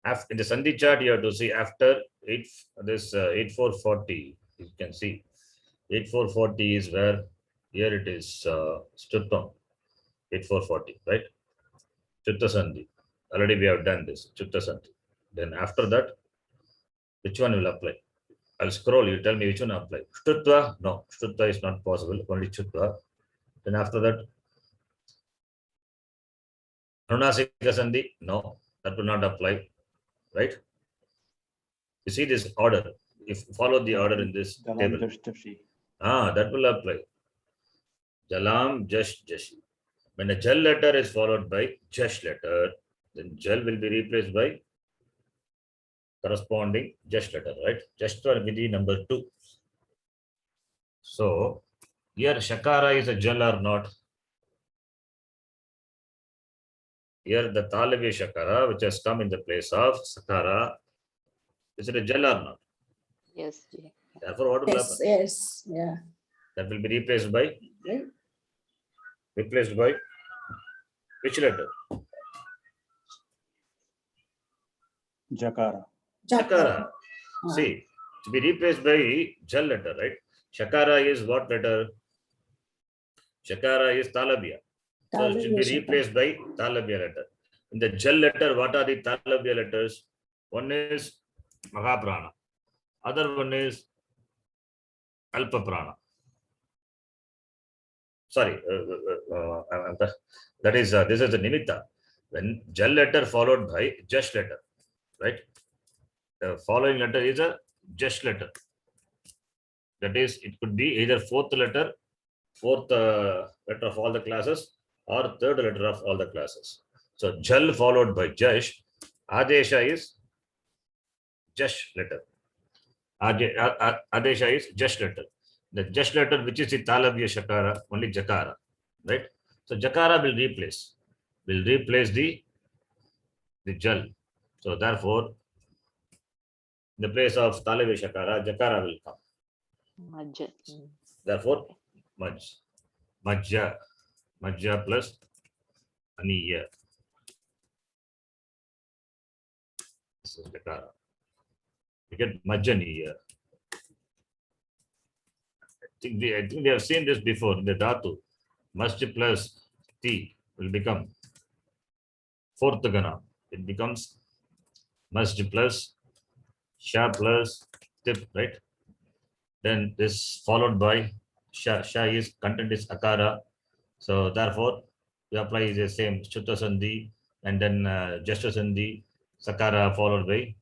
[SPEAKER 1] After, in the Sandhi chart, you have to see after 8440, you can see 8440 is where here it is Stuttam, 8440, right? Chutta Sandhi. Already we have done this, Chutta Sandhi. Then after that, which one will apply? I'll scroll, you tell me which one apply. Shtutva, no, Shtutva is not possible, only Chutva. Then after that, Anunasika Sandhi, no, that will not apply, right? You see this order, if you follow the order in this table. That will apply. Jalam, Jashi. When a Jal letter is followed by Jash letter, then Jal will be replaced by corresponding Jash letter, right? Jashtra Vidhi number 2. So here Shakara is a Jal or not? Here the Talavi Shakara, which has come in the place of Sakara, is it a Jal or not?
[SPEAKER 2] Yes, Ji.
[SPEAKER 1] Therefore, what will happen?
[SPEAKER 4] Yes. Yeah.
[SPEAKER 1] That will be replaced by?
[SPEAKER 4] Right.
[SPEAKER 1] Replaced by which letter?
[SPEAKER 5] Jakara.
[SPEAKER 1] Shakara. See, to be replaced by Jal letter, right? Shakara is what letter? Shakara is Talabya. So it should be replaced by Talabya letter. In the Jal letter, what are the Talabya letters? One is Mahaprana. Other one is Alpa Prana. Sorry, that is this is the Nimitta. When Jal letter followed by Jash letter, right? The following letter is a Jash letter. That is, it could be either fourth letter of all the classes or third letter of all the classes. So Jal followed by Jash, Adesha is Jash letter. Adesha is Jash letter. The Jash letter, which is the Talavya Shakara, only Jakara, right? So Jakara will replace the Jal. So therefore, in the place of Talave Shakara, Jakara will come.
[SPEAKER 2] Majja.
[SPEAKER 1] Therefore, Majj. Majja. Majja plus Aniya. This is Jakara. You get Majjaniya. I think we have seen this before in the Dhatu. Masj plus T will become fourth Gana. It becomes Masj plus Sha plus Tip, right? Then this followed by Sha. Sha is content is Akara. So therefore, we apply the same Shutta Sandhi and then Jashta Sandhi, Sakara followed by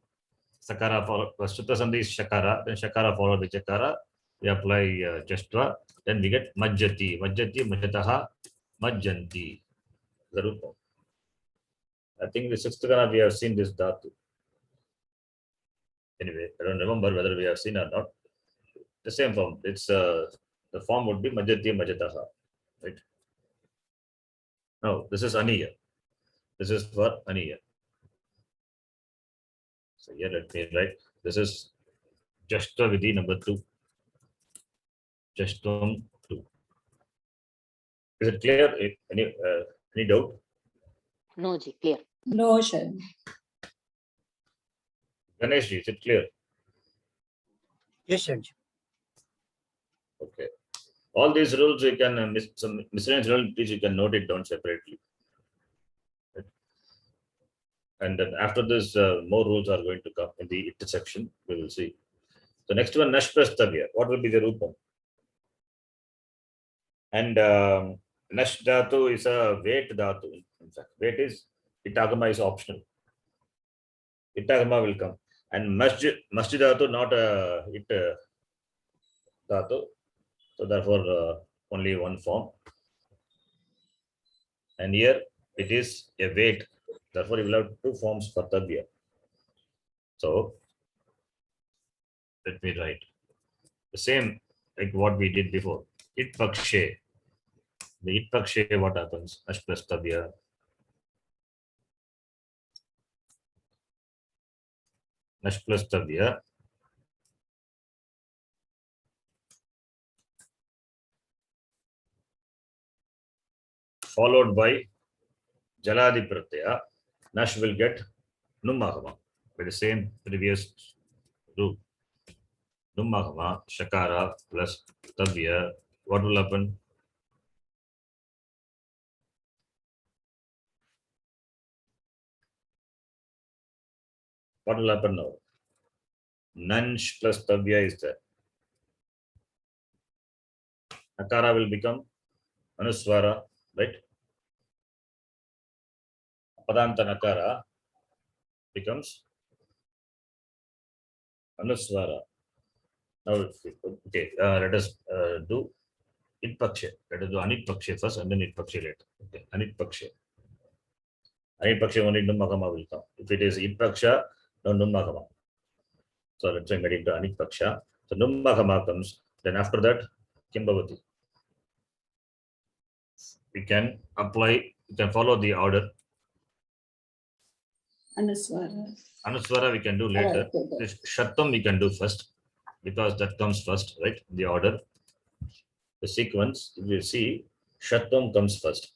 [SPEAKER 1] Sakara followed by Shutta Sandhi is Shakara, then Shakara followed by Chakara. We apply Jashtva, then we get Majjati. Majjati, Majjataha, Majjanti. The Rupa. I think the sixth Gana we have seen this Dhatu. Anyway, I don't remember whether we have seen or not. The same form. It's the form would be Majjati, Majjataha, right? No, this is Aniya. This is for Aniya. So here let me write. This is Jashta Vidhi number 2. Jashtam 2. Is it clear? Any doubt?
[SPEAKER 2] No, Ji, clear.
[SPEAKER 4] No, Shah.
[SPEAKER 1] Ganesh, is it clear?
[SPEAKER 5] Yes, sir.
[SPEAKER 1] Okay. All these rules you can some miscellaneous rules you can note it down separately. Right? And then after this, more rules are going to come in the intersection. We will see. So next one, Nash plus Tavya. What will be the Rupam? And Nash Dhatu is a weight Dhatu. In fact, weight is Itagama is optional. Itagama will come. And Masjid Dhatu not a it Dhatu. So therefore, only one form. And here it is a weight. Therefore, you will have two forms for Tavya. So let me write the same like what we did before. It Pakshe. The It Pakshe, what happens? Nash plus Tavya. Nash plus Tavya. Followed by Jaladi Pratyaya. Nash will get Nummagama by the same previous rule. Nummagama, Shakara plus Tavya. What will happen? What will happen now? Nansh plus Tavya is there. Nakara will become Anuswara, right? Padanta Nakara becomes Anuswara. Now, okay, let us do It Pakshe. Let us do Anit Pakshe first and then It Pakshe later. Okay, Anit Pakshe. Anit Pakshe only Nummagama will come. If it is It Paksha, no Nummagama. So let's say get into Anit Paksha. So Nummagama comes. Then after that, Kimbavati. We can apply, we can follow the order.
[SPEAKER 4] Anuswara.
[SPEAKER 1] Anuswara we can do later. This Shattam we can do first because that comes first, right? The order. The sequence, if you see, Shattam comes first.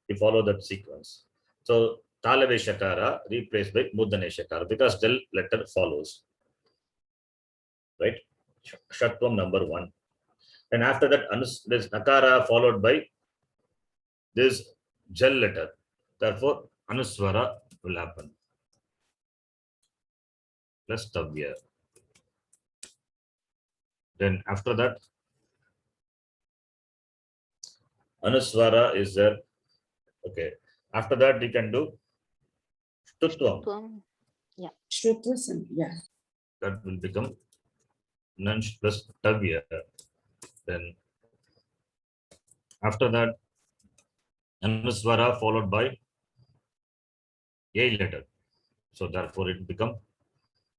[SPEAKER 1] We follow that sequence. So Talave Shakara replaced by Mudane Shakara because the letter follows. Right? Shattam number 1. And after that, there's Nakara followed by this Jal letter. Therefore, Anuswara will happen. Plus Tavya. Then after that, Anuswara is there. Okay. After that, you can do Shtutvam.
[SPEAKER 2] Tvam.
[SPEAKER 4] Shrutvasan, yeah.
[SPEAKER 1] That will become Nansh plus Tavya. Then after that, Anuswara followed by A letter. So therefore, it become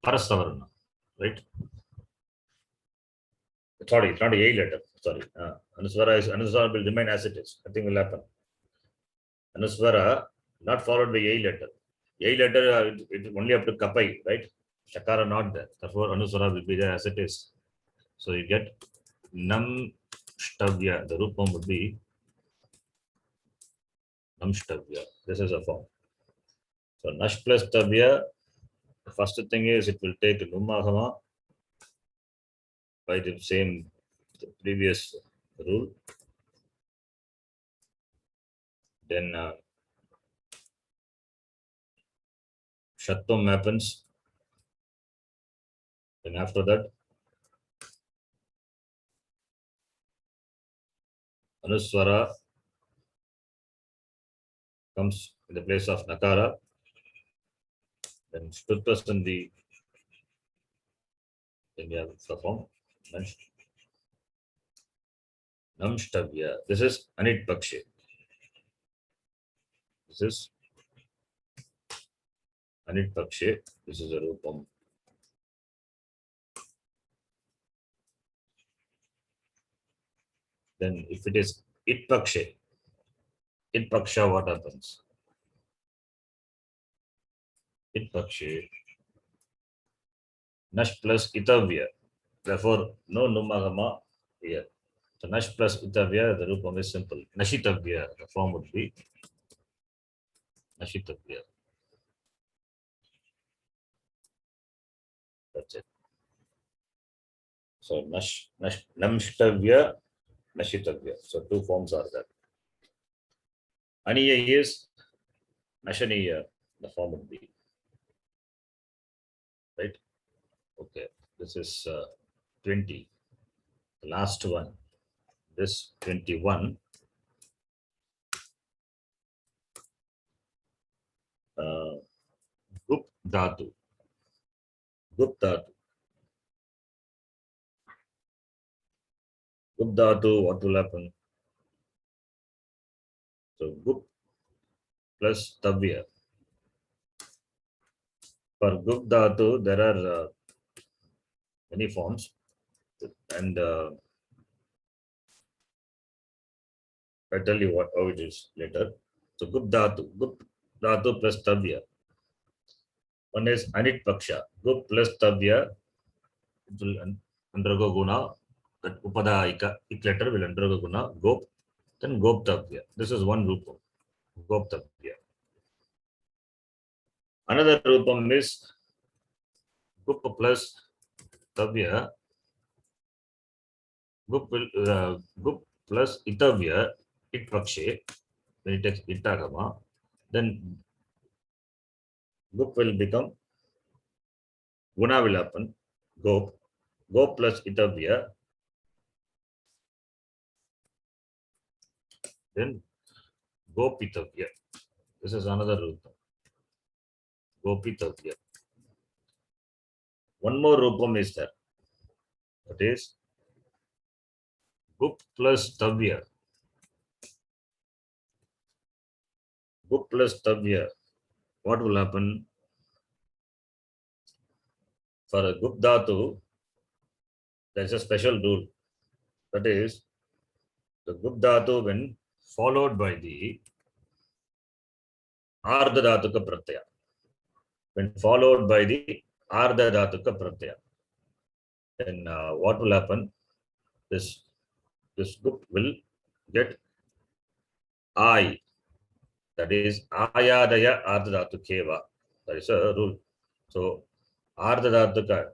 [SPEAKER 1] Parasavarna, right? Sorry, it's not a letter. Sorry. Anuswara will remain as it is. Nothing will happen. Anuswara not followed by A letter. A letter, it only up to Kapai, right? Shakara not there. Therefore, Anuswara will be there as it is. So you get Nam Shtavya. The Rupam would be Nam Shtavya. This is a form. So Nash plus Tavya, the first thing is it will take Numahama by the same previous rule. Then Shattam happens. Then after that, Anuswara comes in the place of Nakara. Then Shtuta Sandhi, then you have the form Namshtavya. This is Anit Pakshe. This is Anit Pakshe. This is a Rupam. Then if it is It Pakshe, It Paksha, what happens? It Pakshe, Nash plus Itavya. Therefore, no Numagama here. So Nash plus Itavya, the Rupam is simple. Nashitavya, the form would be Nashitavya. That's it. So Namshtavya, Nashitavya. So two forms are there. Aniya is Nashaniya, the form would be. Right? Okay. This is 20. The last one. This 21. Gup Dhatu. Gup Dhatu. Gup Dhatu, what will happen? So Gup plus Tavya. For Gup Dhatu, there are many forms. And I'll tell you how it is later. So Gup Dhatu plus Tavya. One is Anit Paksha. Gup plus Tavya, it will undergo guna. That Upada ik letter will undergo guna. Gop, then Gop Tavya. This is one Rupam. Gop Tavya. Another Rupam is Gup plus Tavya. Gup plus Itavya, It Pakshe. When it takes Itagama, then Gup will become Guna will happen. Gop. Gop plus Itavya. Then Gopitavya. This is another Rupam. Gopitavya. One more Rupam is there. That is Gup plus Tavya. Gup plus Tavya. What will happen? For a Gup Dhatu, there is a special rule. That is, the Gup Dhatu, when followed by the Ardha Dhatuka Pratyaya. When followed by the Ardha Dhatuka Pratyaya. Then what will happen? This Gup will get I. That is Ayadaya Ardha Dhatu Keva. That is a rule. So Ardha Dhatuka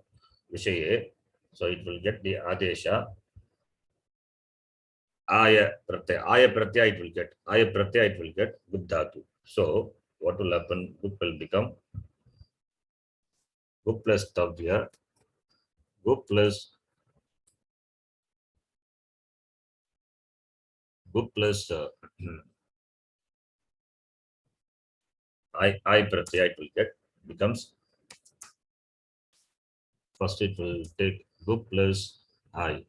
[SPEAKER 1] Vishaye. So it will get the Adesha. Aya Pratyaya it will get. Aya Pratyaya it will get Gup Dhatu. So what will happen? Gup will become Gup plus Tavya. Gup plus I Pratyaya it will get becomes. First it will take Gup plus I.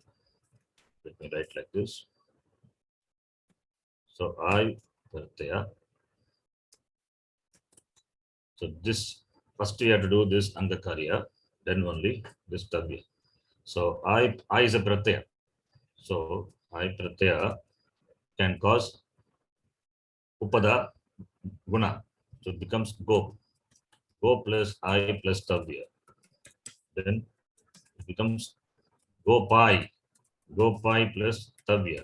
[SPEAKER 1] Let me write like this. So I Pratyaya. So this first we have to do this Angakarya, then only this Tavya. So I is a Pratyaya. So I Pratyaya can cause Upada guna. So it becomes go. Go plus I plus tavya. Then it becomes go pi. Go pi plus tavya.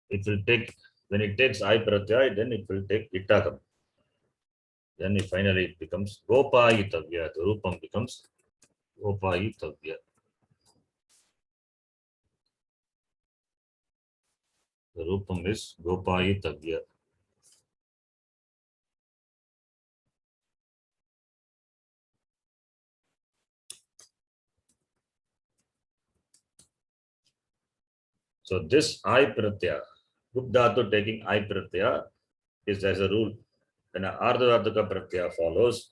[SPEAKER 1] It will take, when it takes I pratyaya, then it will take itagam. Then finally it becomes gopayitavya. The rupam becomes gopayitavya. The rupam is gopayitavya. So this I pratyaya, gup dhatu taking I pratyaya is as a rule. When an ardhadhatuka pratyaya follows,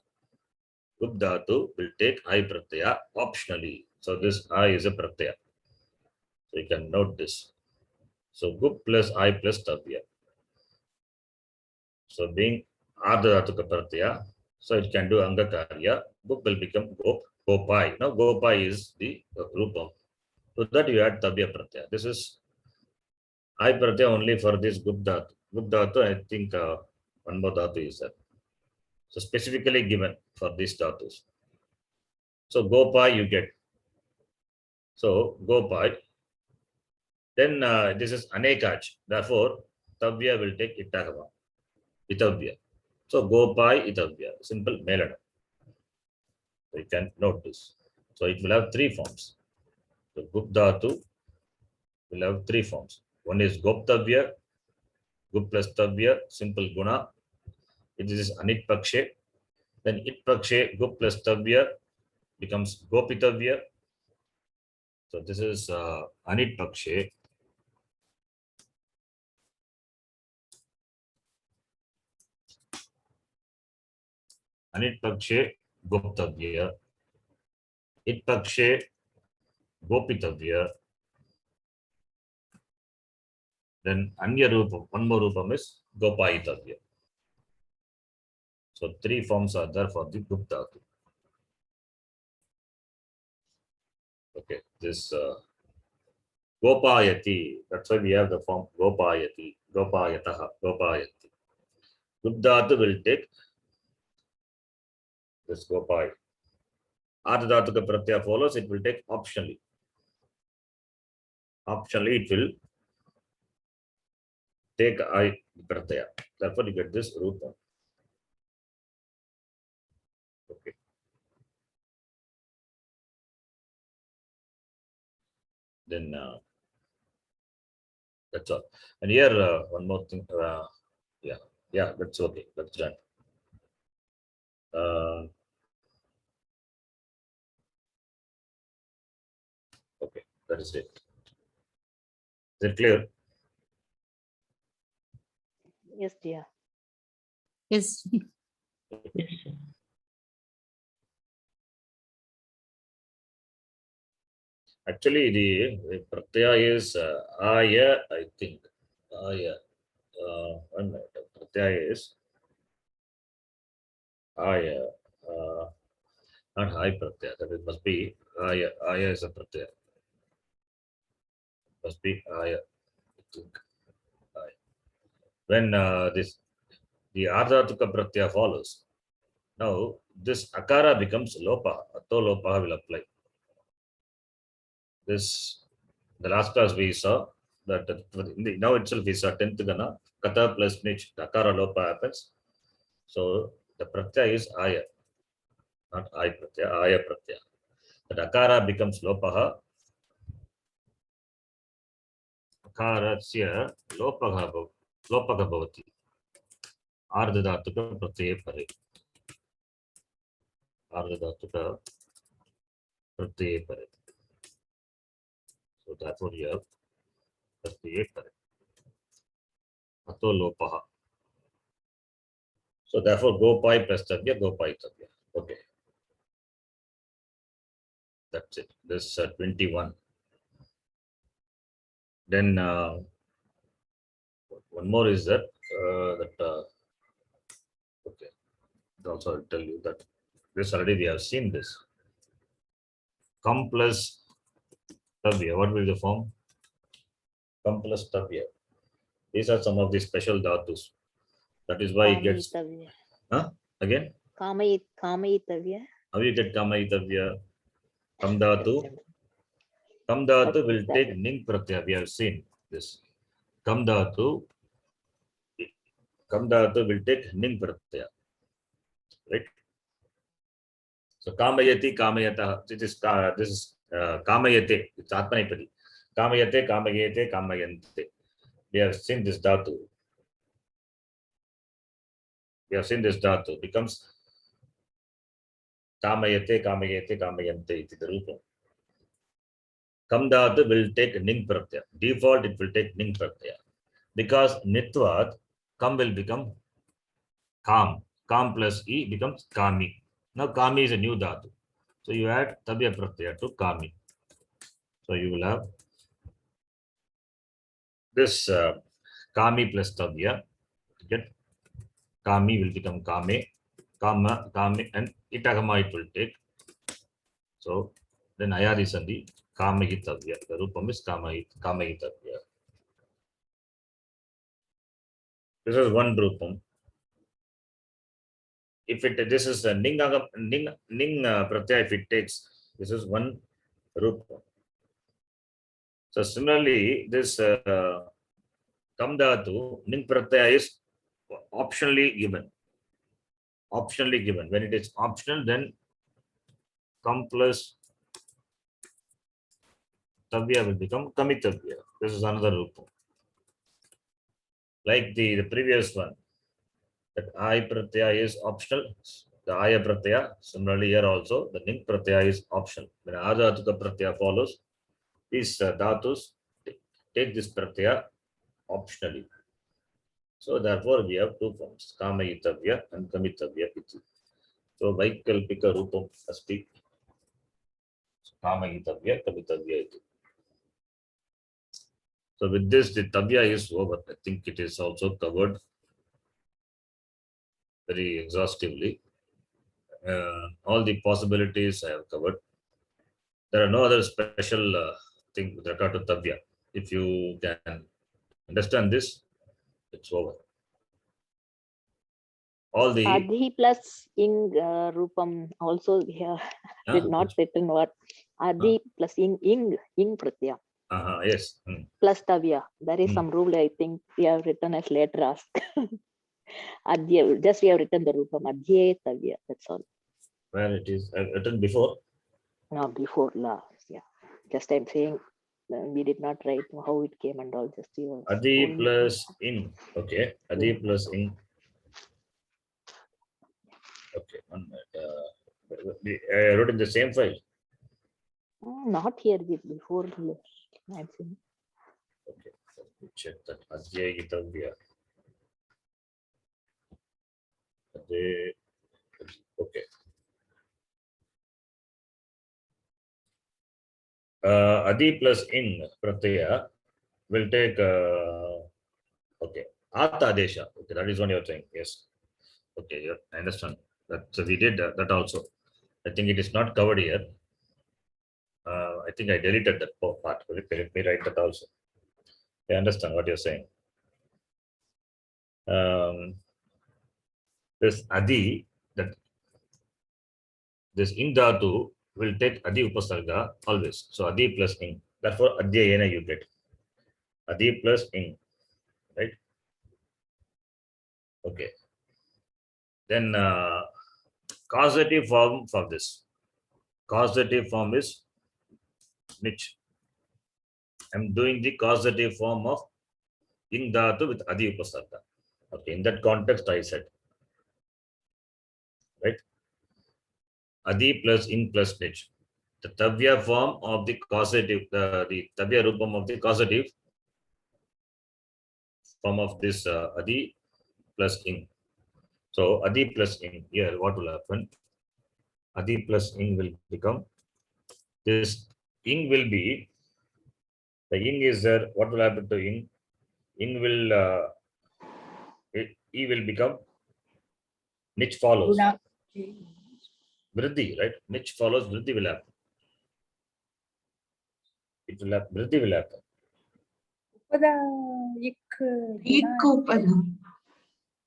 [SPEAKER 1] gup dhatu will take I pratyaya optionally. So this I is a pratyaya. So you can note this. So gup plus I plus tavya. So being ardhadhatuka pratyaya, so it can do angakarya. Gup will become gop, gopai. Now gopai is the rupam. So that you add tavya pratyaya. This is I pratyaya only for this gup dhatu. Gup dhatu, I think one more dhatu is there. So specifically given for these dhatus. So gopai you get. So gopai. Then this is anekaj. Therefore, tavya will take itagama. Itavya. So gopai itavya. Simple melana. So you can note this. So it will have three forms. So gup dhatu will have three forms. One is goptavya, gup plus tavya, simple guna. It is anit pakshe. Then it pakshe, gup plus tavya becomes gopitavya. So this is anit pakshe. Anit pakshe goptavya. It pakshe gopitavya. Then anya rupam, one more rupam is gopaitavya. So three forms are there for the gup dhatu. Okay, this gopayati, that's why we have the form gopayati, gopayataha, gopayati. Gup dhatu will take this gopai. Ardhadhatuka pratyaya follows, it will take optionally. Optionally, it will take I pratyaya. Therefore, you get this rupa. Okay. Then that's all. And here one more thing. Yeah, that's okay. That's done. Okay, that is it. Is it clear?
[SPEAKER 2] Yes, dear.
[SPEAKER 3] Yes.
[SPEAKER 1] Actually, the pratyaya is aya, I think. Aya. One minute. Pratyaya is aya. Not high pratyaya. That it must be aya. Aya is a pratyaya. Must be aya. I think. Aya. When the ardhatuka pratyaya follows, now this akara becomes lopa. Atto lopa will apply. This, the last class we saw that now itself we saw 10th gana kata plus nich, the akara lopa happens. So the pratyaya is aya, not I pratyaya, aya pratyaya. The akara becomes lopaha. Akarasya lopaha bhavati. Ardhadhatuka pratyaye pare. Ardhadhatuka pratyaye pare. So therefore you have pratyaye pare. Ato lopaha. So therefore gopai plus tavya, gopai tavya. Okay. That's it. This 21. Then one more is that okay. Also I'll tell you that this already we have seen this. Come plus tavya. What will be the form? Come plus tavya. These are some of the special dhatus. That is why it gets.
[SPEAKER 2] Kamayitavya.
[SPEAKER 1] Again?
[SPEAKER 2] Kamayitavya.
[SPEAKER 1] How you get Kamayitavya? Kam
[SPEAKER 2] Just
[SPEAKER 1] dhatu.
[SPEAKER 2] a minute.
[SPEAKER 1] Kam dhatu
[SPEAKER 2] What
[SPEAKER 1] will
[SPEAKER 2] is that?
[SPEAKER 1] take ning pratyaya. We have seen this. Kam dhatu will take ning pratyaya. Right? So kamayati, kamayata. This is kamayate. It's atmanipadi. Kamayate, kamayate, kamayante. We have seen this dhatu. Becomes kamayate, kamayate, kamayante. Iti the rupam. Kam dhatu will take ning pratyaya. Default, it will take ning pratyaya. Because nitvat, kam will become kam. Kam plus e becomes kami. Now kami is a new dhatu. So you add tabya pratyaya to kami. So you will have this kami plus tabya. Get kami will become kame. Kama, kame, and itagama it will take. So then ayadi sandhi kamahitavya. The rupam is kamahitavya. This is one rupam. If this is a ning pratyaya, if it takes, this is one rupam. So similarly, this kam dhatu ning pratyaya is optionally given. When it is optional, then kam plus tavya will become kamitavya. This is another rupam. Like the previous one, that I pratyaya is optional. The aya pratyaya, similarly here also, the ning pratyaya is optional. When adhatuka pratyaya follows, these dhatus take this pratyaya optionally. So therefore we have two forms, kamayitavya and kamitavya. So vaikalpika rupam asti. Kamayitavya, kamitavya. So with this, the tavya is over. I think it is also covered very exhaustively. All the possibilities I have covered. There are no other special thing with regard to tavya. If you can understand this, it's over. All the
[SPEAKER 2] Adhi plus ing rupam also here did not written what Adhi plus ing pratyaya
[SPEAKER 1] yes.
[SPEAKER 2] plus tavya. There is some rule I think we have written as later ask. Adhya, just we have written the rupam adhye tavya. That's all.
[SPEAKER 1] Well, it is written before.
[SPEAKER 2] No, before la. Yeah. Just I'm saying we did not write how it came and all. Just you.
[SPEAKER 1] Adhi plus in. Okay. Adhi plus in. Okay. One minute. I wrote in the same file.
[SPEAKER 2] Not here. Before I'm saying.
[SPEAKER 1] Okay. Let me check that. Adhyayitavya. Okay. Adi plus in pratyaya will take okay. Ata desha. Okay, that is what you're saying. Yes. Okay, yeah, I understand. So we did that also. I think it is not covered here. I think I deleted that part. Let me write that also. I understand what you're saying. This adi, that this in dhatu will take adi upasarga always. So adi plus in. Therefore adhyayena you get. Adi plus in. Right? Okay. Then causative form for this. Causative form is which? I'm doing the causative form of in dhatu with adi upasarga. Okay, in that context I said. Right? Adi plus in plus nich. The tavya form of the causative, the tavya rupam of the causative form of this adi plus in. So adi plus in here, what will happen? Adi plus in will become this. In will be the in is there. What will happen to in? In will e will become nich follows. Vriddhi, right? Nich follows, vriddhi will happen. It will happen, vriddhi will happen.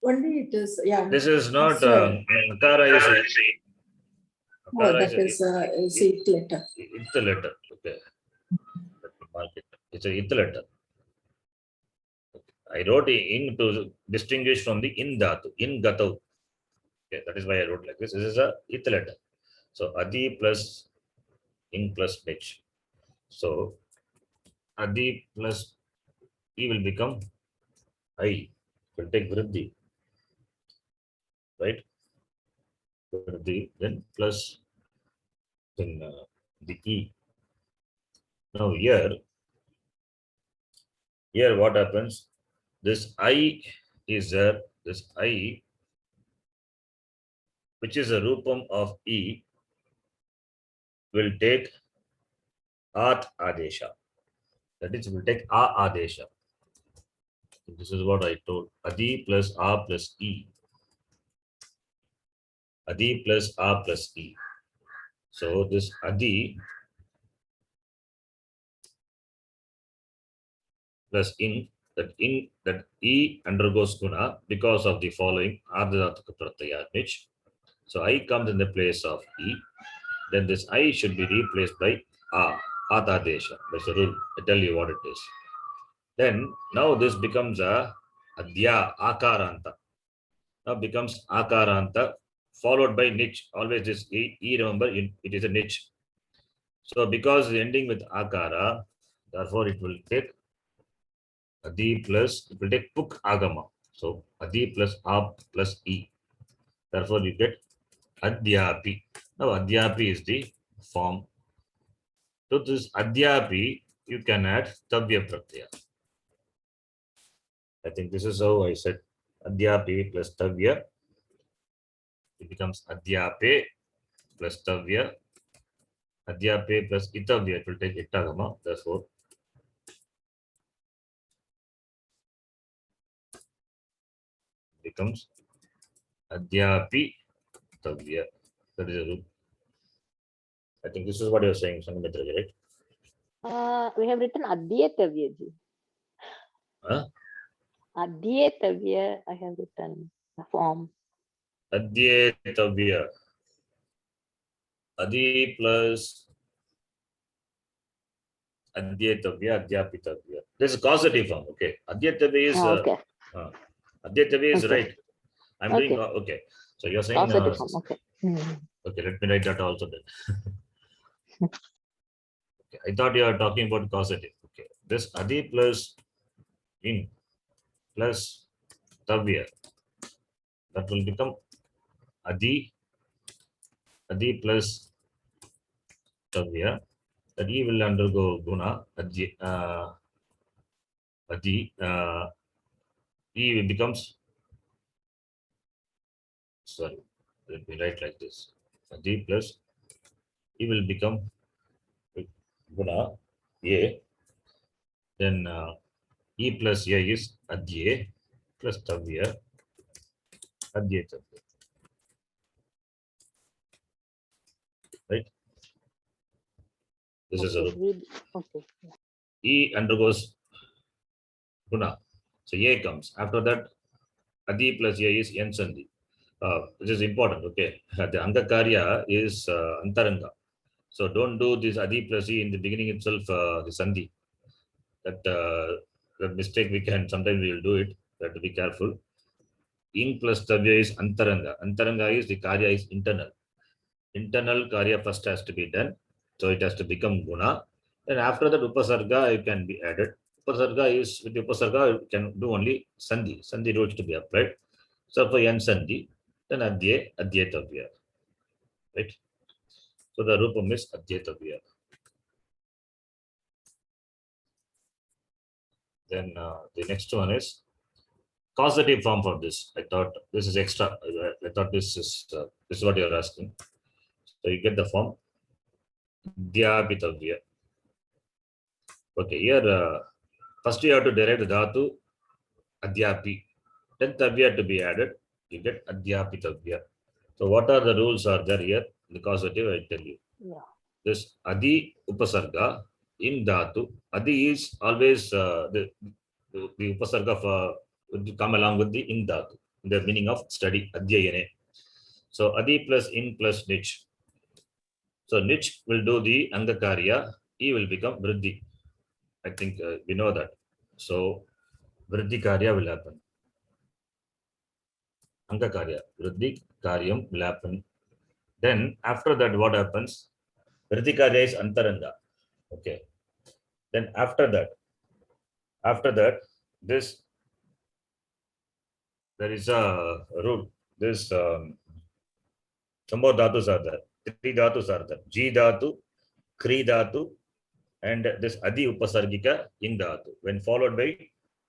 [SPEAKER 4] Only it is, yeah.
[SPEAKER 1] This is not
[SPEAKER 4] Sure.
[SPEAKER 1] Akara is
[SPEAKER 4] Oh, that is a it letter.
[SPEAKER 1] it's a letter. Okay. Let me mark it. It's a it letter. I wrote in to distinguish from the in dhatu, in gatau. Okay, that is why I wrote like this. This is a it letter. So adi plus in plus mich. So adi plus e will become I. Will take vriddhi, right? Vriddhi, then plus then the e. Now here what happens? This I is there. This I, which is a rupam of e, will take at adesha. That is, will take a adesha. This is what I told. Adi plus a plus e. Adi plus a plus e. So this adi plus in that e undergoes guna because of the following ardhadhatuka pratyaya which. So I comes in the place of e. Then this I should be replaced by a atadesha. That's the rule. I tell you what it is. Then now this becomes a adya akaranta. Now becomes akaranta followed by niche. Always this e remember it is a niche. So because ending with akara, therefore it will take adi plus, it will take puk agama. So adi plus a plus e. Therefore you get adyapi. Now adyapi is the form. To this adyapi, you can add tavya pratyaya. I think this is how I said adyapi plus tavya. It becomes adyape plus tavya. Adyape plus itavya. It will take itagama. Therefore, becomes adyapi tavya. That is a rule. I think this is what you're saying, Sangamitra, right?
[SPEAKER 2] We have written Adhyetavya ji.
[SPEAKER 1] Huh?
[SPEAKER 2] Adhyetavya, I have written the form.
[SPEAKER 1] Adyetavya. Adi plus Adyetavya, Adyapitavya. This is causative form. Okay. Adyetavya is
[SPEAKER 2] Okay.
[SPEAKER 1] Adyetavya is
[SPEAKER 2] Okay.
[SPEAKER 1] right. I'm doing
[SPEAKER 2] Okay.
[SPEAKER 1] okay. So you're saying
[SPEAKER 2] Causative form. Okay.
[SPEAKER 1] okay, let me write that also then. Okay, I thought you were talking about causative. Okay. This Adi plus in plus Tavya. That will become Adi plus Tavya. That E will undergo guna. Adi E becomes, sorry, let me write like this. Adi plus E will become guna A. Then E plus A is Adye plus Tavya. Adye Tavya. Right? This is a rule.
[SPEAKER 2] Okay.
[SPEAKER 1] E undergoes guna. So A comes. After that, Adi plus A is N Sandhi. This is important. Okay. The Angakarya is Antaranga. So don't do this Adi plus E in the beginning itself, the Sandhi. That mistake we can, sometimes we will do it. We have to be careful. In plus Tavya is Antaranga. Antaranga is the Karya is internal. Internal Karya first has to be done. So it has to become Guna. And after that Upasarga, it can be added. Upasarga is, with Upasarga, you can do only Sandhi. Sandhi rules to be applied. So for Yan Sandhi, then Adyetavya. Right? So the Rupam is Adyetavya. Then the next one is causative form for this. I thought this is extra. I thought this is what you're asking. So you get the form Dhyapitavya. Okay, here first you have to derive the dhatu Adhyapi. Then Tavya to be added. You get Adhyapitavya. So what are the rules are there here? The causative, I tell you.
[SPEAKER 2] Yeah.
[SPEAKER 1] This Adi Upasarga in dhatu. Adi is always the Upasarga would come along with the in dhatu. the meaning of study, adhyayane. So adi plus in plus nich. So nich will do the angakarya, e will become vriddhi. I think we know that. So vriddhi karya will happen. Angakarya, vriddhi karyam will happen. Then after that, what happens? Vriddhi karya is antaranga. Okay. Then after that, this there is a rule. This some more dhatus are there. Three dhatus are there. Ji dhatu, kri dhatu, and this adi upasargika ing dhatu. When followed by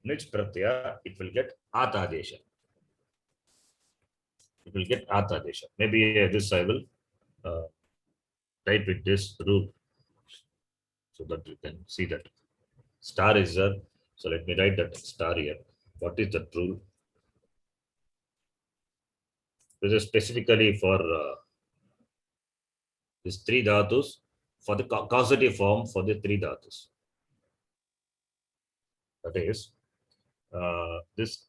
[SPEAKER 1] nich pratyaya, it will get atadesha. It will get atadesha. Maybe this I will type with this rule so that you can see that star is there. So let me write that star here. What is the rule? This is specifically for these three dhatus, for the causative form for the three dhatus. That is this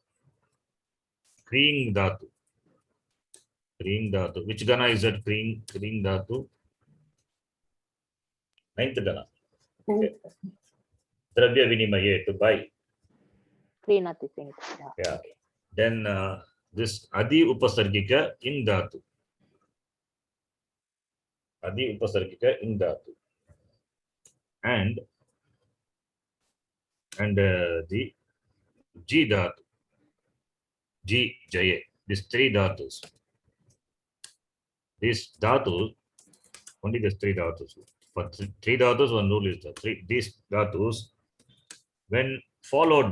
[SPEAKER 1] Kriing dhatu. Kriing dhatu. Which gana is that? Kriing dhatu. Ninth gana. Okay. Dravya vinimaye, to buy.
[SPEAKER 2] Krinati Singh.
[SPEAKER 1] Yeah. Then this adi upasargika in dhatu. Adi upasargika in dhatu. And the ji dhatu. Ji jaye. These three dhatus. These dhatus, only these three dhatus. For three dhatus, one rule is that these dhatus, when followed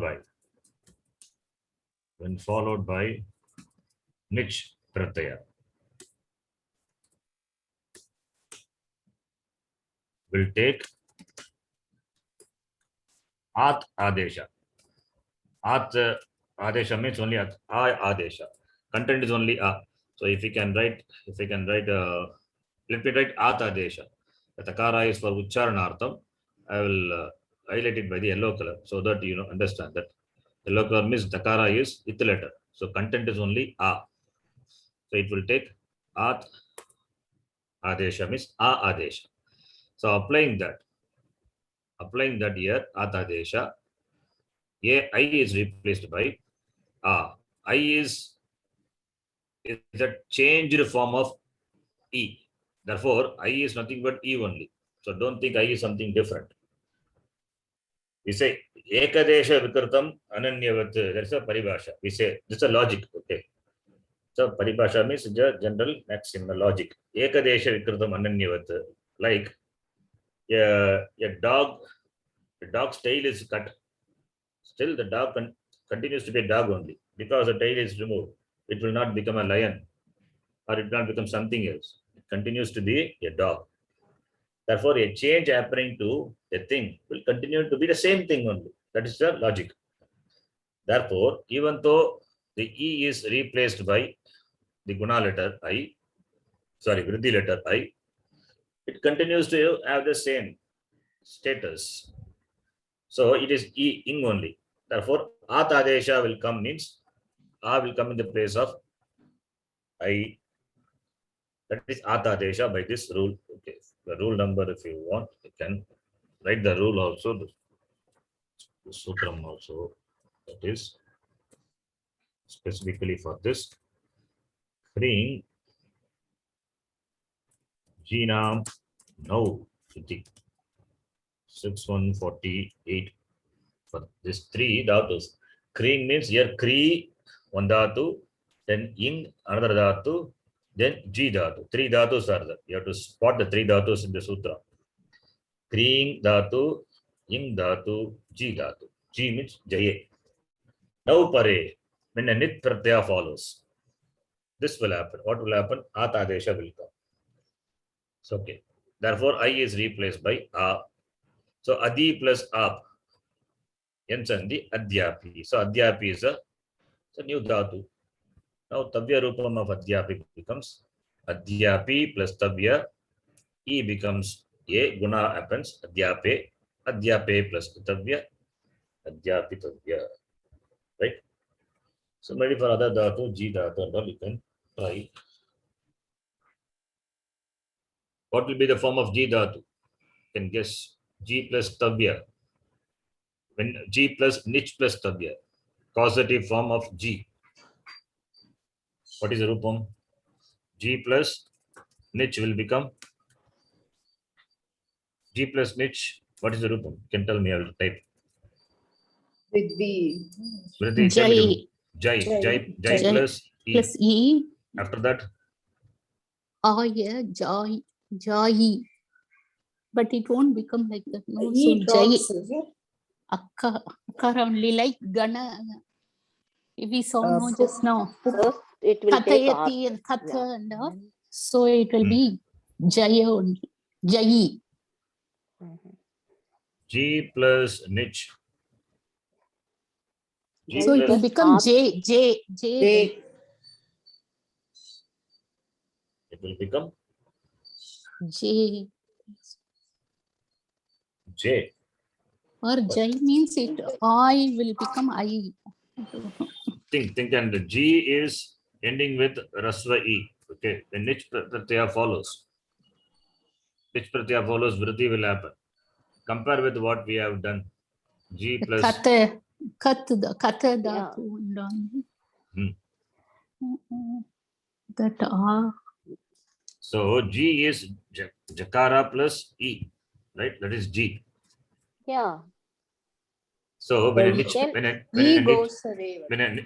[SPEAKER 1] by nich pratyaya, will take at adesha. At adesha means only at adesha. Content is only a. So if we can write, let me write at adesha. The takara is for ucharanartham. I will highlight it by the yellow color so that you understand that yellow color means takara is with letter. So content is only a. So it will take at adesha means a adesha. So applying that here at adesha, a I is replaced by a. I is a changed form of e. Therefore, I is nothing but e only. So don't think I is something different. We say ekadesha vikritam ananyavat. That's a paribhasha. We say this is a logic. Okay. So paribhasha means a general maxim, logic. Ekadesha vikritam ananyavat. Like a dog's tail is cut. Still the dog continues to be a dog only. Because the tail is removed, it will not become a lion or it will not become something else. It continues to be a dog. Therefore, a change happening to a thing will continue to be the same thing only. That is the logic. Therefore, even though the E is replaced by the guna letter I, vriddhi letter I, it continues to have the same status. So it is E ing only. Therefore, at adesha will come means A will come in the place of I. That is at adesha by this rule. Okay. The rule number, if you want, you can write the rule also. The sutram also. That is specifically for this. Kriing Jinam no 6148 for this three dhatus. Kriing means here kri one dhatu, then in another dhatu, then ji dhatu. Three dhatus are there. You have to spot the three dhatus in the sutra. Kriing dhatu, in dhatu, ji dhatu. Ji means jaye. Now pare, when a nit pratyaya follows, this will happen. What will happen? At adesha will come. So okay. Therefore, I is replaced by a. So adi plus ap. Yansandi adhyapi. So adhyapi is a new dhatu. Now tavya rupam of adhyapi becomes adhyapi plus tavya. E becomes a. Guna happens. Adhyape. Adhyape plus tavya. Adhyapi tavya. Right? So maybe for other dhatu, G dhatu and all, you can try. What will be the form of G dhatu? You can guess. G plus tavya. When G plus nich plus tavya. Causative form of G. What is the rupam? G plus nich will become G plus nich. What is the rupam? You can tell me. I will type.
[SPEAKER 4] With the
[SPEAKER 1] Vriddhi, tell me the
[SPEAKER 3] Jai
[SPEAKER 1] Jai
[SPEAKER 4] Jai.
[SPEAKER 1] plus E.
[SPEAKER 3] plus E.
[SPEAKER 1] After that,
[SPEAKER 3] Aya, Jai, Jai. But it won't become like that. No,
[SPEAKER 4] E
[SPEAKER 3] so Jai,
[SPEAKER 4] drops, is it?
[SPEAKER 3] Akkara only like Gana. We saw no
[SPEAKER 4] So-
[SPEAKER 3] just now.
[SPEAKER 2] First, it will take R.
[SPEAKER 3] Kathayati and Katha
[SPEAKER 2] Yeah.
[SPEAKER 3] and all. So it will
[SPEAKER 1] Hmm.
[SPEAKER 3] be Jaya only. Jai.
[SPEAKER 2] Mhm.
[SPEAKER 1] G plus nich. G
[SPEAKER 3] So it will
[SPEAKER 1] plus
[SPEAKER 3] become
[SPEAKER 2] R.
[SPEAKER 3] J.
[SPEAKER 4] They,
[SPEAKER 1] it will become
[SPEAKER 3] J.
[SPEAKER 1] J.
[SPEAKER 3] Or Jai means it I will become I.
[SPEAKER 1] Think, and the G is ending with rasva E. Okay, the nich pratyaya follows. Nich pratyaya follows, vriddhi will happen. Compare with what we have done. G
[SPEAKER 3] The
[SPEAKER 1] plus
[SPEAKER 3] Katha
[SPEAKER 2] Yeah.
[SPEAKER 3] dhatu and all.
[SPEAKER 1] Hmm.
[SPEAKER 3] That
[SPEAKER 1] So G is Jakara plus E, right? That is G.
[SPEAKER 2] Yeah.
[SPEAKER 1] So when a
[SPEAKER 2] The
[SPEAKER 1] nich,
[SPEAKER 2] same-
[SPEAKER 1] when a
[SPEAKER 4] E
[SPEAKER 1] nich,
[SPEAKER 4] goes away.
[SPEAKER 1] when a nich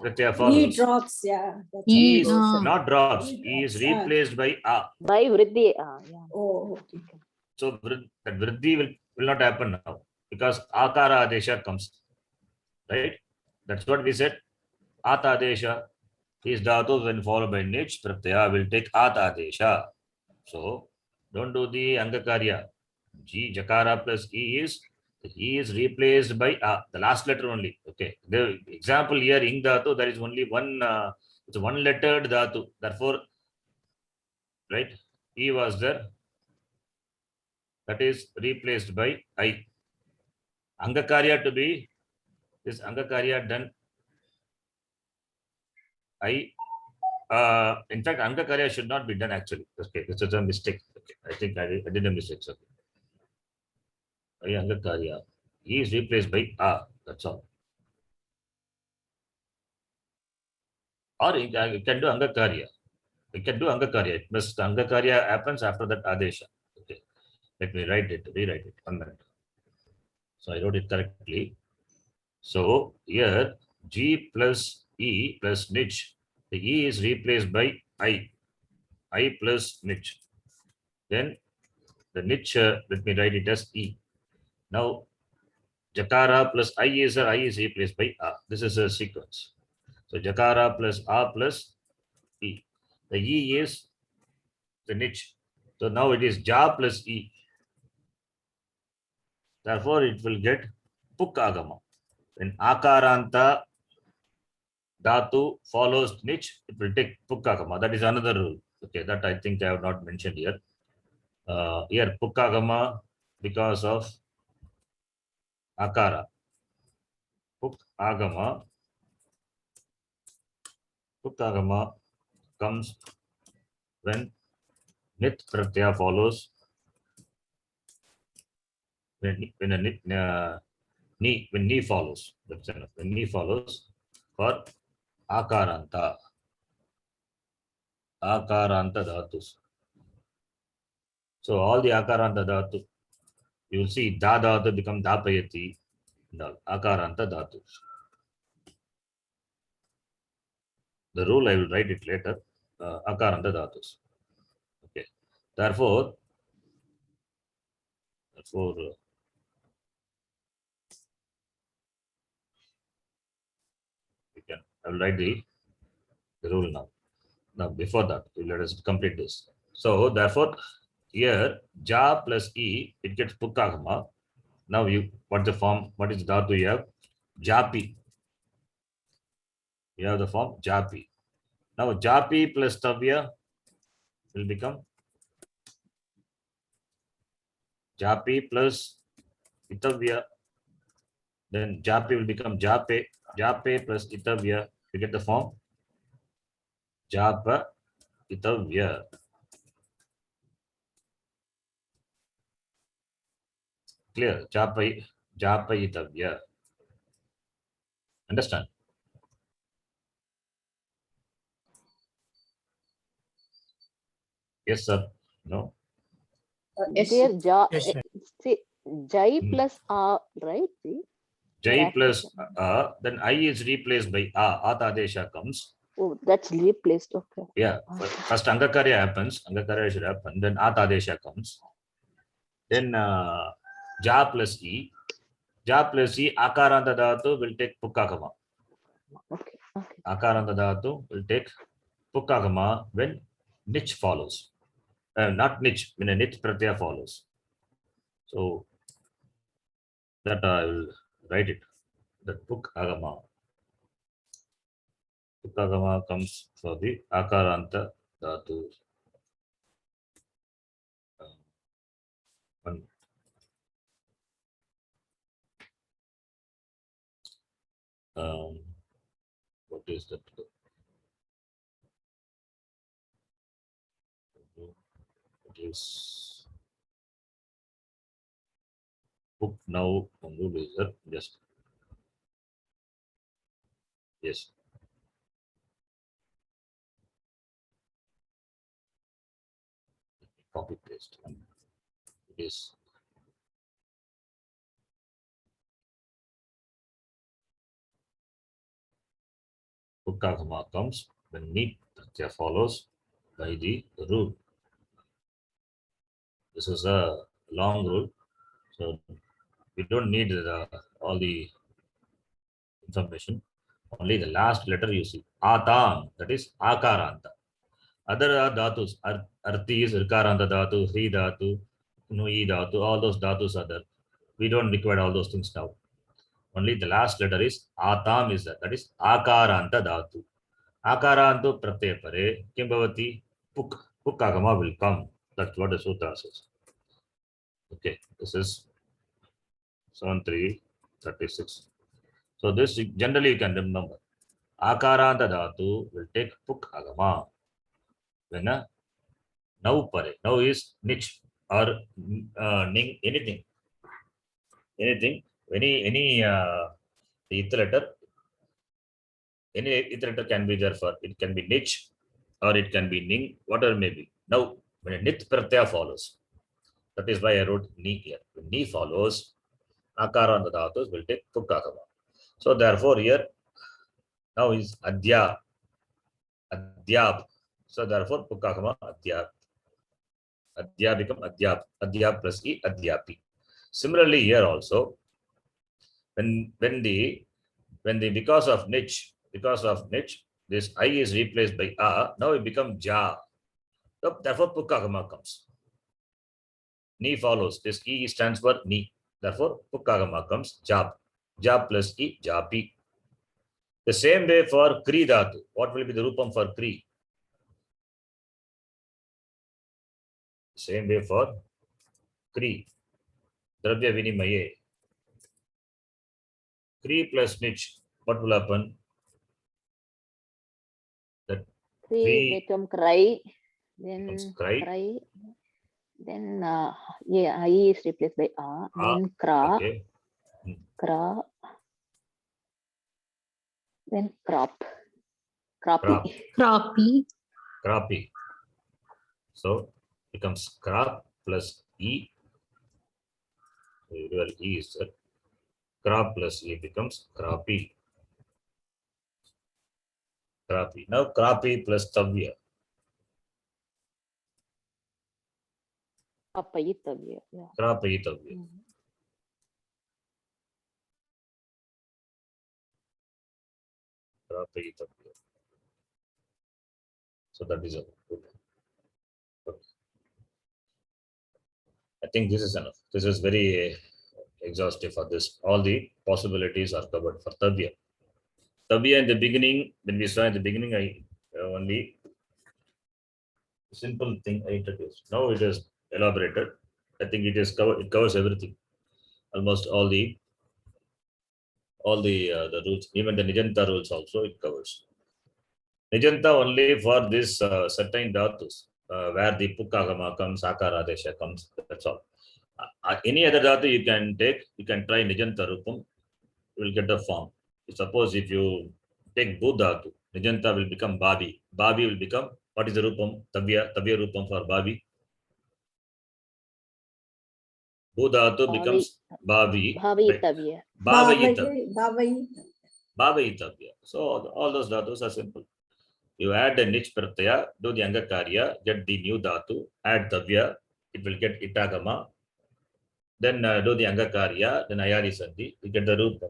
[SPEAKER 1] pratyaya
[SPEAKER 4] E
[SPEAKER 1] follows,
[SPEAKER 4] drops, yeah. That's
[SPEAKER 3] E,
[SPEAKER 1] E is
[SPEAKER 3] ah.
[SPEAKER 1] not drops.
[SPEAKER 4] E
[SPEAKER 1] E is
[SPEAKER 4] drops,
[SPEAKER 1] replaced by A.
[SPEAKER 2] By Vriddhi. Yeah.
[SPEAKER 4] Oh, okay.
[SPEAKER 1] So that vriddhi will not happen now because akara adesha comes, right? That's what we said. Ata adesha is dhatu when followed by nich pratyaya will take ata adesha. So don't do the angakarya. G jakara plus E is replaced by A, the last letter only. Okay. The example here ing dhatu, there is only one. It's one lettered dhatu. Therefore, right? E was there. That is replaced by I. Angakarya to be this Angakarya done. In fact, Angakarya should not be done actually. Okay, this is a mistake. Okay, I think I did a mistake. Okay. Angakarya. E is replaced by A. That's all. Or you can do Angakarya. You can do Angakarya. It must Angakarya happens after that Adesha. Okay. Let me rewrite it. 1 minute. So I wrote it correctly. So here G plus E plus nich. The E is replaced by I plus nich. Then the nich, let me write it as E. Now Jakara plus I is replaced by A. This is a sequence. So Jakara plus A plus E. The E is the nich. So now it is Ja plus E. Therefore, it will get Pukagama. When Akaranta Dhatu follows nich, it will take Pukagama. That is another rule. Okay, that I think I have not mentioned here. Here Pukagama because of Akara. Pukagama comes when Nit Pratyaya follows. When Ni follows. That's enough. When Ni follows for Akaranta. Akaranta Dhatus. So all the Akaranta Dhatu, you will see Da Dhatu become Dapayati. Akaranta Dhatus. The rule I will write it later. Akaranta Dhatus. Okay. Therefore, I will write the rule now. Now, before that, let us complete this. So, therefore, here Ja plus E, it gets Pukagama. Now, what the form? What is Dhatu you have? Japi. You have the form Japi. Now, Japi plus Tavya will become Japi plus Itavya. Then Japi will become Jape. Jape plus Itavya You get the form? Japa itavya. Clear? Japa itavya. Understand? Yes, sir. No?
[SPEAKER 3] Yes,
[SPEAKER 2] There,
[SPEAKER 5] Yes, sir.
[SPEAKER 2] see, Jai
[SPEAKER 1] Hmm.
[SPEAKER 2] plus A, right? See?
[SPEAKER 1] Jai plus
[SPEAKER 2] Bracket.
[SPEAKER 1] then I is replaced by Atadesha comes.
[SPEAKER 2] Oh, that's replaced. Okay.
[SPEAKER 1] Yeah, first Angakarya happens, Angakarya should happen, then Atadesha comes. Then Ja plus E. Ja plus E, Akaranta Dhatu will take Pukkakama.
[SPEAKER 2] Okay. Okay.
[SPEAKER 1] Akaranta Dhatu will take Pukkakama when Nich follows. Not Nich, when a Nich Pratyaya follows. So that I will write it. That Pukkakama. Pukkakama comes for the Akaranta Dhatu. One. What is that? It is book now on the laser. Just yes. Copy paste. It is Pukkakama comes when neat pratyaya follows by the rule. This is a long rule, so we don't need all the information. Only the last letter you see. Atam, that is Akaranta. Other dhatus, Arthi is Irkaranta dhatu, Hri dhatu, Nui dhatu, all those dhatus are there. We don't require all those things now. Only the last letter is Atam is that is Akaranta dhatu. Akaranto pratyaya pare kim bhavati puk pukkagama will come. That's what the sutra says. Okay, this is 7336. So this generally you can remember. Akaranta dhatu will take pukkagama when a now pare. Now is nich or ning anything. Anything. Any the ith letter. Any ith letter can be there for it can be nich or it can be ning, whatever may be. Now when a nit pratyaya follows. That is why I wrote ni here. When ni follows, akara on the dhatus will take pukkakama. So therefore here now is adya, adyap. So therefore pukkakama adyap. Adya become adyap. Adyap plus e adyapi. Similarly here also when the because of niche this I is replaced by a, now it becomes ja. So therefore pukkakama comes. Ni follows. This E stands for ni. Therefore, pukkagama comes jab. Jab plus E, japi. The same way for kri dhatu. What will be the rupam for kri? Same way for kri. Dravya vinimaye. Kri plus nich. What will happen? That
[SPEAKER 2] Kri become cry.
[SPEAKER 1] becomes
[SPEAKER 2] Then
[SPEAKER 1] cry.
[SPEAKER 2] cry. Then yeah, I is replaced by A. Then kra.
[SPEAKER 1] Okay.
[SPEAKER 2] Kra. Then crop. Crappy.
[SPEAKER 1] Crop.
[SPEAKER 3] Crappy.
[SPEAKER 1] Crappy. So becomes crop plus E. Well, E is that. Crop plus E becomes crappy. Crappy. Now crappy plus tavya.
[SPEAKER 2] Apayitavya. Yeah.
[SPEAKER 1] Krapayitavya. Krapayitavya. So that is a good. I think this is enough. This is very exhaustive for this. All the possibilities are covered for Tavya. Tavya in the beginning, when we saw in the beginning, I only simple thing I introduced. Now it is elaborated. I think it is covered. It covers everything. Almost all all the rules, even the Nijanta rules also it covers. Nijanta only for this certain dhatus, where the Pukkagama comes, Akaradesha comes, that's all. Any other dhatu you can take, you can try Nijanta Rupam, you will get the form. Suppose if you take Bhu dhatu, Nijanta will become Bhavi. Bhavi will become, what is the Rupam? Tavya Rupam for Bhavi. Bhu dhatu becomes Bhavi.
[SPEAKER 2] Bhavitavya.
[SPEAKER 1] Bhavayitavya. So all those dhatus are simple. You add a nich pratyaya, do the angakarya, get the new dhatu, add tavya, it will get itagama. Then do the angakarya, then ayari sandhi, you get the rupa.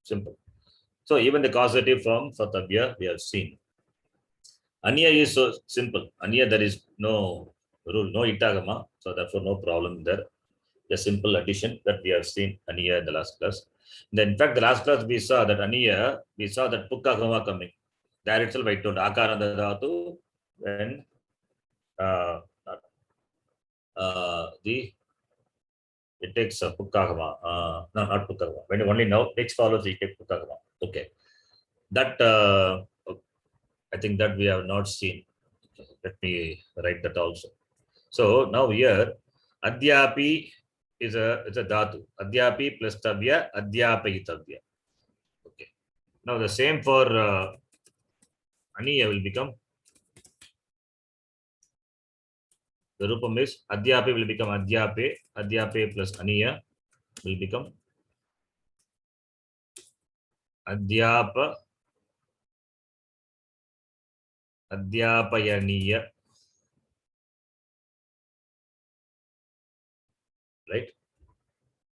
[SPEAKER 1] Simple. So even the causative form for tavya we have seen. Aniya is so simple. Aniya there is no rule, no itagama, so therefore no problem there. A simple addition that we have seen aniya in the last class. Then in fact the last class we saw that aniya, we saw that pukkagama coming. There itself I told akaranda dhatu when it takes pukkagama. No, not pukkagama. When only now next follows it takes pukkagama. Okay, that I think that we have not seen. Let me write that also. So now here adhyapi is a dhatu. Adhyapi plus tavya, adhyapayitavya. Okay. Now the same for aniya will become. The rupam is adhyape will become adhyape. Adhyape plus aniya will become adhyapa. Adhyapayaniya. Right?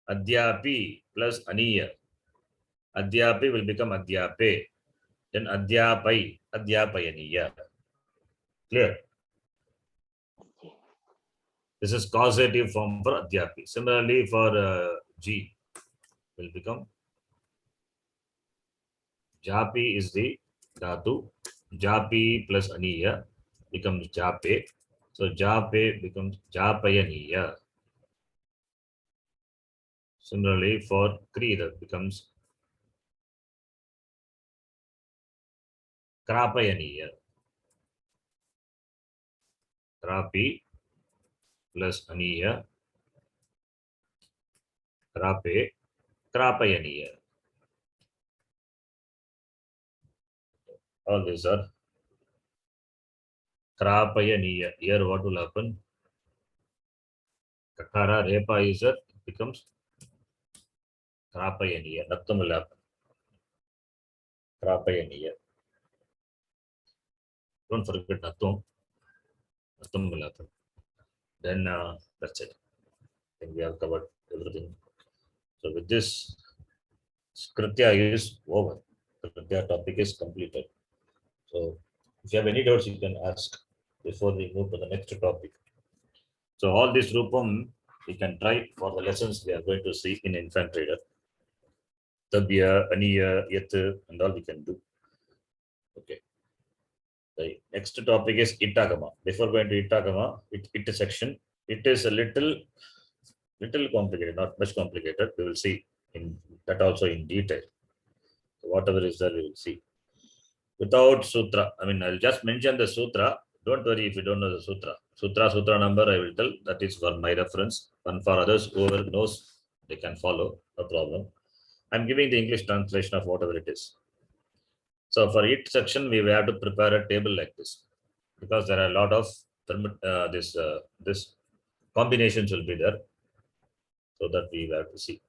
[SPEAKER 1] Adhyapi plus aniya. Adhyape will become adhyape. Then adhyapai, adhyapayaniya. Clear? This is causative form for adhyapi. Similarly for G will become japi is the dhatu. Japi plus aniya becomes jape. So jape becomes japayaniya. Similarly for kri that becomes krapayaniya. Krapi plus aniya. Krape, krapayaniya. All these are krapayaniya. Here what will happen? Kakara repa is it becomes krapayaniya. Nothing will happen. Krapayaniya. Don't forget nothing. Nothing will happen. Then that's it. I think we have covered everything. So with this, Skritya is over. Skritya topic is completed. So if you have any doubts, you can ask before we move to the next topic. So all this Rupam, we can try for the lessons we are going to see in infant reader. Tabya, Aniya, Yat, and all we can do. Okay. The next topic is Itagama. Before going to Itagama, it section. It is a little complicated, not much complicated. We will see in that also in detail. So whatever is there, we will see. Without sutra, I mean, I'll just mention the sutra. Don't worry if you don't know the sutra. Sutra number, I will tell. That is for my reference. And for others, whoever knows, they can follow. No problem. I'm giving the English translation of whatever it is. So for each section, we will have to prepare a table like this, because there are a lot of this combinations will be there, so that we will have to see.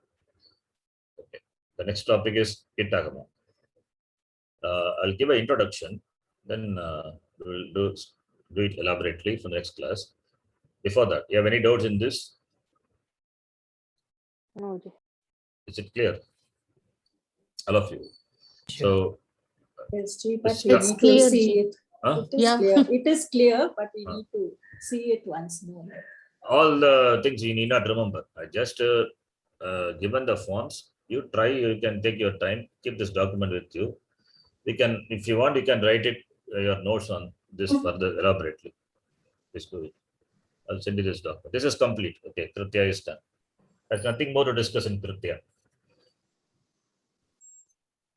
[SPEAKER 1] Okay. The next topic is Itagama. I'll give an introduction, then we will do it elaborately for the next class. Before that, you have any doubts in this?
[SPEAKER 2] No.
[SPEAKER 1] Is it clear? All of you. So
[SPEAKER 4] Yes, Ji, but
[SPEAKER 1] It's
[SPEAKER 4] we need to
[SPEAKER 3] clear,
[SPEAKER 4] see
[SPEAKER 3] Ji.
[SPEAKER 4] it.
[SPEAKER 1] Huh?
[SPEAKER 4] It is
[SPEAKER 3] Yeah.
[SPEAKER 4] clear. It is clear, but we need to see it once more.
[SPEAKER 1] all the things you need not remember. I just given the forms. You try. You can take your time. Keep this document with you. We can, if you want, you can write it your notes on this further elaborately. Please do it. I'll send you this document. This is complete. Okay, Kritya is done. There's nothing more to discuss in Kritya.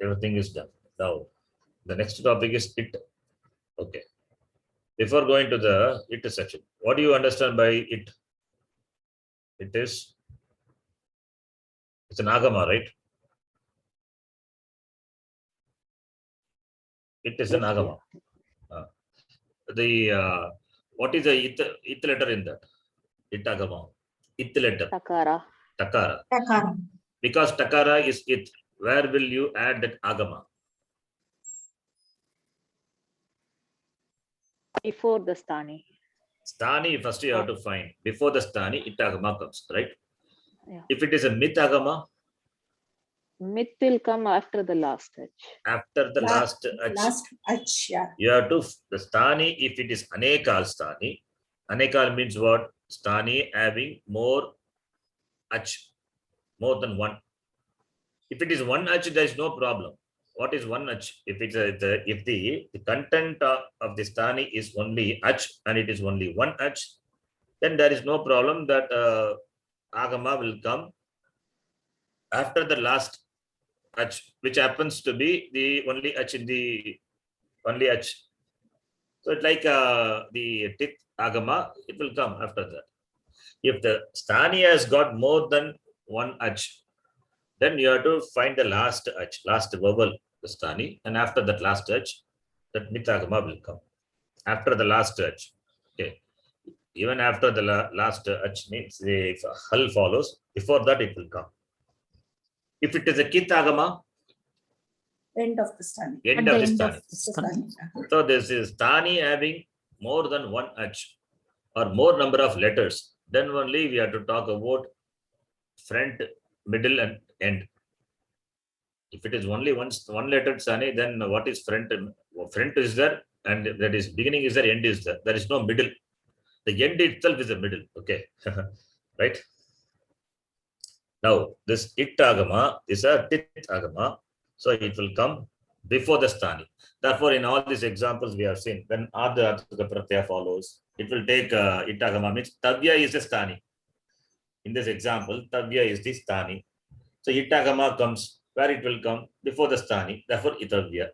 [SPEAKER 1] Everything is done. Now, the next topic is it. Okay. Before going to the it section, what do you understand by it? It is, it's an agama, right? It is an
[SPEAKER 2] Yes,
[SPEAKER 1] agama. What is the it letter in that? It agama. It letter.
[SPEAKER 2] Takara.
[SPEAKER 1] Takara.
[SPEAKER 4] Takara.
[SPEAKER 1] Because takara is it. Where will you add that agama?
[SPEAKER 2] Before the stani.
[SPEAKER 1] Stani, first you have to find. Before the stani, it agama comes, right?
[SPEAKER 2] Yeah.
[SPEAKER 1] If it is a mit agama,
[SPEAKER 2] Mit will come after the last touch.
[SPEAKER 1] after the last ach,
[SPEAKER 4] Last ach, yeah.
[SPEAKER 1] you have to, the stani, if it is anekal stani, anekal means what? Stani having more ach, more than one. If it is one ach, there is no problem. What is one ach? If it's if the content of the stani is only ach and it is only one ach, then there is no problem that agama will come after the last ach, which happens to be the only ach in the only ach. So it's like the tit agama, it will come after that. If the stani has got more than one ach, then you have to find the last ach, last vowel, the stani, and after that last ach, that mitagama will come. After the last ach, okay. Even after the last ach means if hal follows, before that it will come. If it is a kit agama,
[SPEAKER 4] End of the stani.
[SPEAKER 1] end
[SPEAKER 3] At
[SPEAKER 1] of
[SPEAKER 3] the
[SPEAKER 1] the
[SPEAKER 3] end of
[SPEAKER 1] stani.
[SPEAKER 3] the stani.
[SPEAKER 1] So this is stani having more than one ach or more number of letters, then only we have to talk about front, middle, and end. If it is only one letter stani, then what is front? Front is there, and that is beginning is there, end is there. There is no middle. The end itself is the middle. Okay, right? Now this it agama is a tit agama, so it will come before the stani. Therefore, in all these examples we have seen, when Ardha Pratyaya follows, it will take it agama means Tavya is the stani. In this example, Tavya is the stani. So it agama comes where it will come before the stani. Therefore, itavya,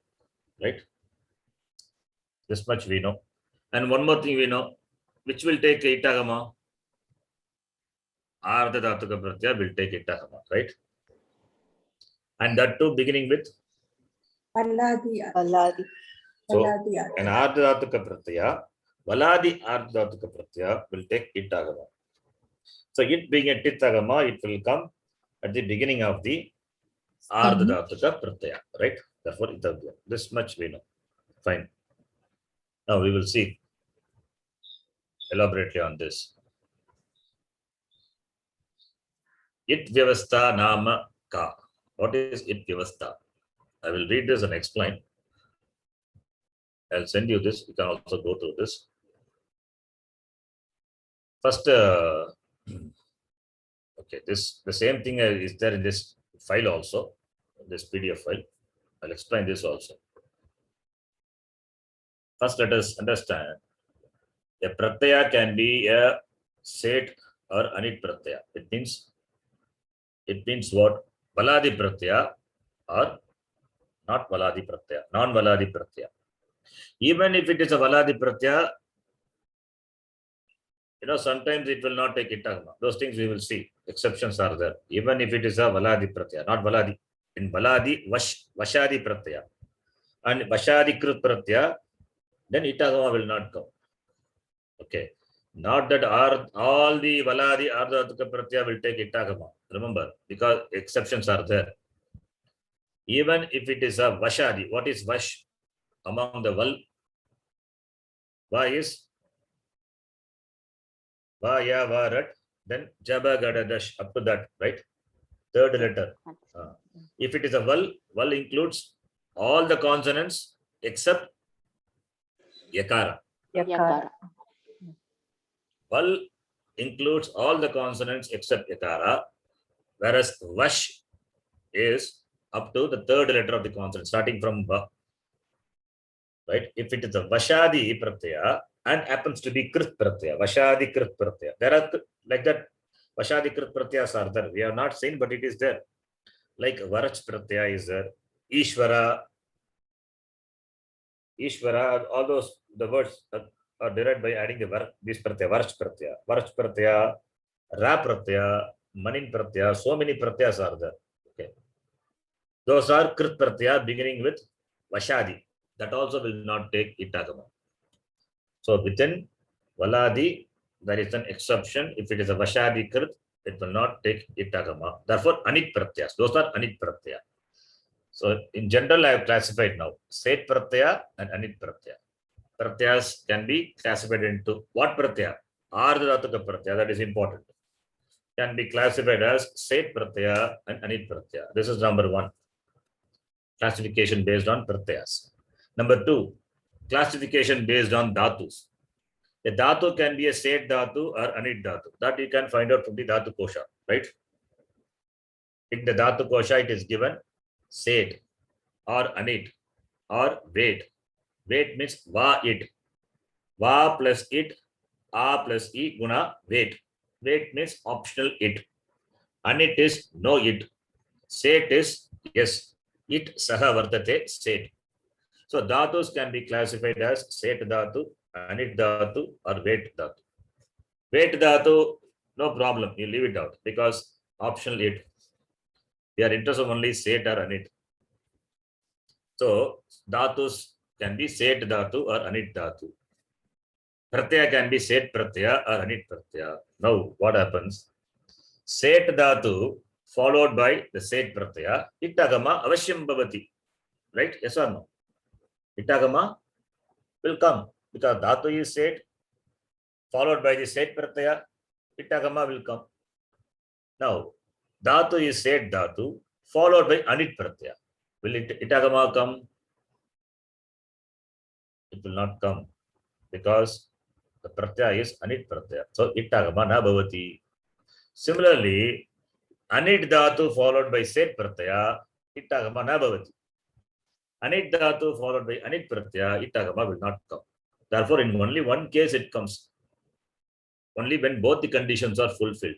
[SPEAKER 1] right? This much we know. And one more thing we know, which will take it agama. Ardha Dhatuka Pratyaya will take it agama, right? And that too beginning with.
[SPEAKER 4] Palladi.
[SPEAKER 2] Aladi.
[SPEAKER 1] So,
[SPEAKER 4] Palladi.
[SPEAKER 1] an Ardhatuka Pratyaya, Valadi Ardhatuka Pratyaya will take it agama. So it being a tit agama, it will come at the beginning of the Ardhatuka Pratyaya, right? Therefore, itavya. This much we know. Fine. Now we will see elaborately on this. It vyavastha nama ka. What is it vyavastha? I will read this and explain. I'll send you this. You can also go through this. First, okay, the same thing is there in this file also, this PDF file. I'll explain this also. First, let us understand a pratyaya can be a set or anit pratyaya. It means what? Valadi pratyaya or not valadi pratyaya, non-valadi pratyaya. Even if it is a valadi pratyaya, sometimes it will not take itagama. Those things we will see. Exceptions are there. Even if it is a valadi pratyaya, not valadi. In valadi, vashadi pratyaya. And vashadi krut pratyaya, then itagama will not come. Okay. Not that all the valadi ardhatuka pratyaya will take itagama. Remember, because exceptions are there. Even if it is a vashadi, what is vash among the val? Va is va, ya, va, rat, then jaba, gada, dash, up to that, right? Third letter. If it is a val includes all the consonants except yakara.
[SPEAKER 2] Yakara.
[SPEAKER 1] Val includes all the consonants except yakara, whereas vash is up to the third letter of the consonant, starting from va. Right? If it is a vashadi pratyaya and happens to be krit pratyaya, vashadi krit pratyaya. There are like that vashadi krit pratyayas are there. We have not seen, but it is there. Like varach pratyaya is there. Ishvara, Ishvara, all those the words are derived by adding the this pratyaya, varsh pratyaya, ra pratyaya, manin pratyaya. So many pratyas are there. Okay, those are krit pratyaya beginning with vashadi. That also will not take itagama. So within valadi there is an exception. If it is a vashadi krit, it will not take itagama. Therefore, anit pratyas. Those are anit pratyaya. So in general, I have classified now set pratyaya and anit pratyaya. Pratyas can be classified into what pratyaya? Ardhatuka pratyaya, that is important. Can be classified as set pratyaya and anit pratyaya. This is number one. Classification based on pratyas. Number two, classification based on dhatus. A dhatu can be a set dhatu or anit dhatu. That you can find out from the dhatu kosha, right? In the dhatu kosha, it is given set or anit or wait. Wait means va it. Va plus it, a plus e guna wait. Wait means optional it. Anit is no it. Set is yes. It saha vartate set. So dhatus can be classified as set dhatu, anit dhatu, or wait dhatu. Wait dhatu, no problem. You leave it out because optional it. We are interested only set or anit. So dhatus can be set dhatu or anit dhatu. Pratyaya can be set pratyaya or anit pratyaya. Now what happens? Set dhatu followed by the set pratyaya, itagama avashyam bhavati. Right? Yes or no? Itagama will come because dhatu is set followed by the set pratyaya, itagama will come. Now dhatu is set dhatu followed by anit pratyaya. Will itagama come? It will not come because the pratyaya is anit pratyaya. So itagama na bhavati. Similarly, anit dhatu followed by set pratyaya, itagama na bhavati. Anit dhatu followed by anit pratyaya, itagama will not come. Therefore, in only one case it comes. Only when both the conditions are fulfilled.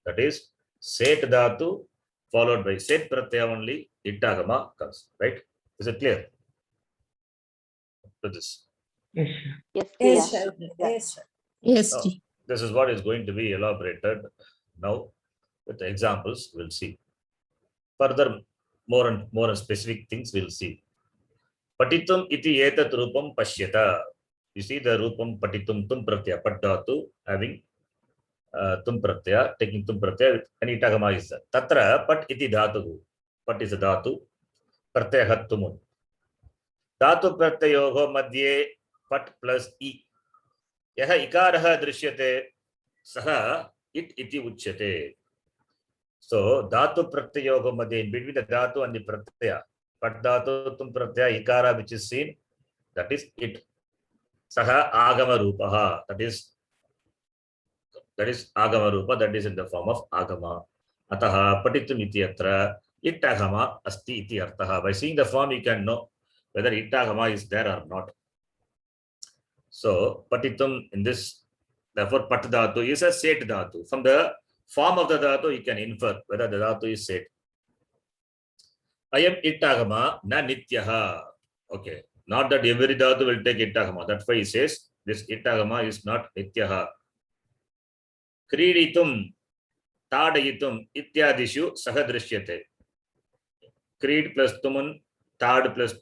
[SPEAKER 1] That is, set dhatu followed by set pratyaya only, itagama comes. Right? Is it clear? To this.
[SPEAKER 5] Yes,
[SPEAKER 2] Yes,
[SPEAKER 4] Yes,
[SPEAKER 2] Priya.
[SPEAKER 4] sir. Yes, sir.
[SPEAKER 3] Yes,
[SPEAKER 1] Now,
[SPEAKER 3] ji.
[SPEAKER 1] this is what is going to be elaborated now with the examples. We'll see. Further, more and specific things we'll see. Patitum iti etat rupam pashyata. You see the rupam patitum tum pratyaya, pat dhatu having tum pratyaya, taking tum pratyaya, and itagama is that. Tatra pat iti dhatu. Pat is a dhatu. Pratyaya tumun. Dhatu pratyayoho madhye pat plus e. Yaha ikarah drishyate saha it iti uchyate. So dhatu pratyayoho madhye, in between the dhatu and the pratyaya, pat dhatu tum pratyaya ikara which is seen, that is it. Saha agama rupaha, that is agama rupa, that is in the form of agama. Ataha patitum iti atra itagama asti iti artaha. By seeing the form you can know whether itagama is there or not. So patitum in this, therefore pat dhatu is a set dhatu. From the form of the dhatu you can infer whether the dhatu is set. Ayam itagama na nityaha. Okay, not that every dhatu will take itagama. That's why he says this itagama is not nityaha. Kriditum, tadayitum ityadishu saha drishyate. Creed plus tumun, tad plus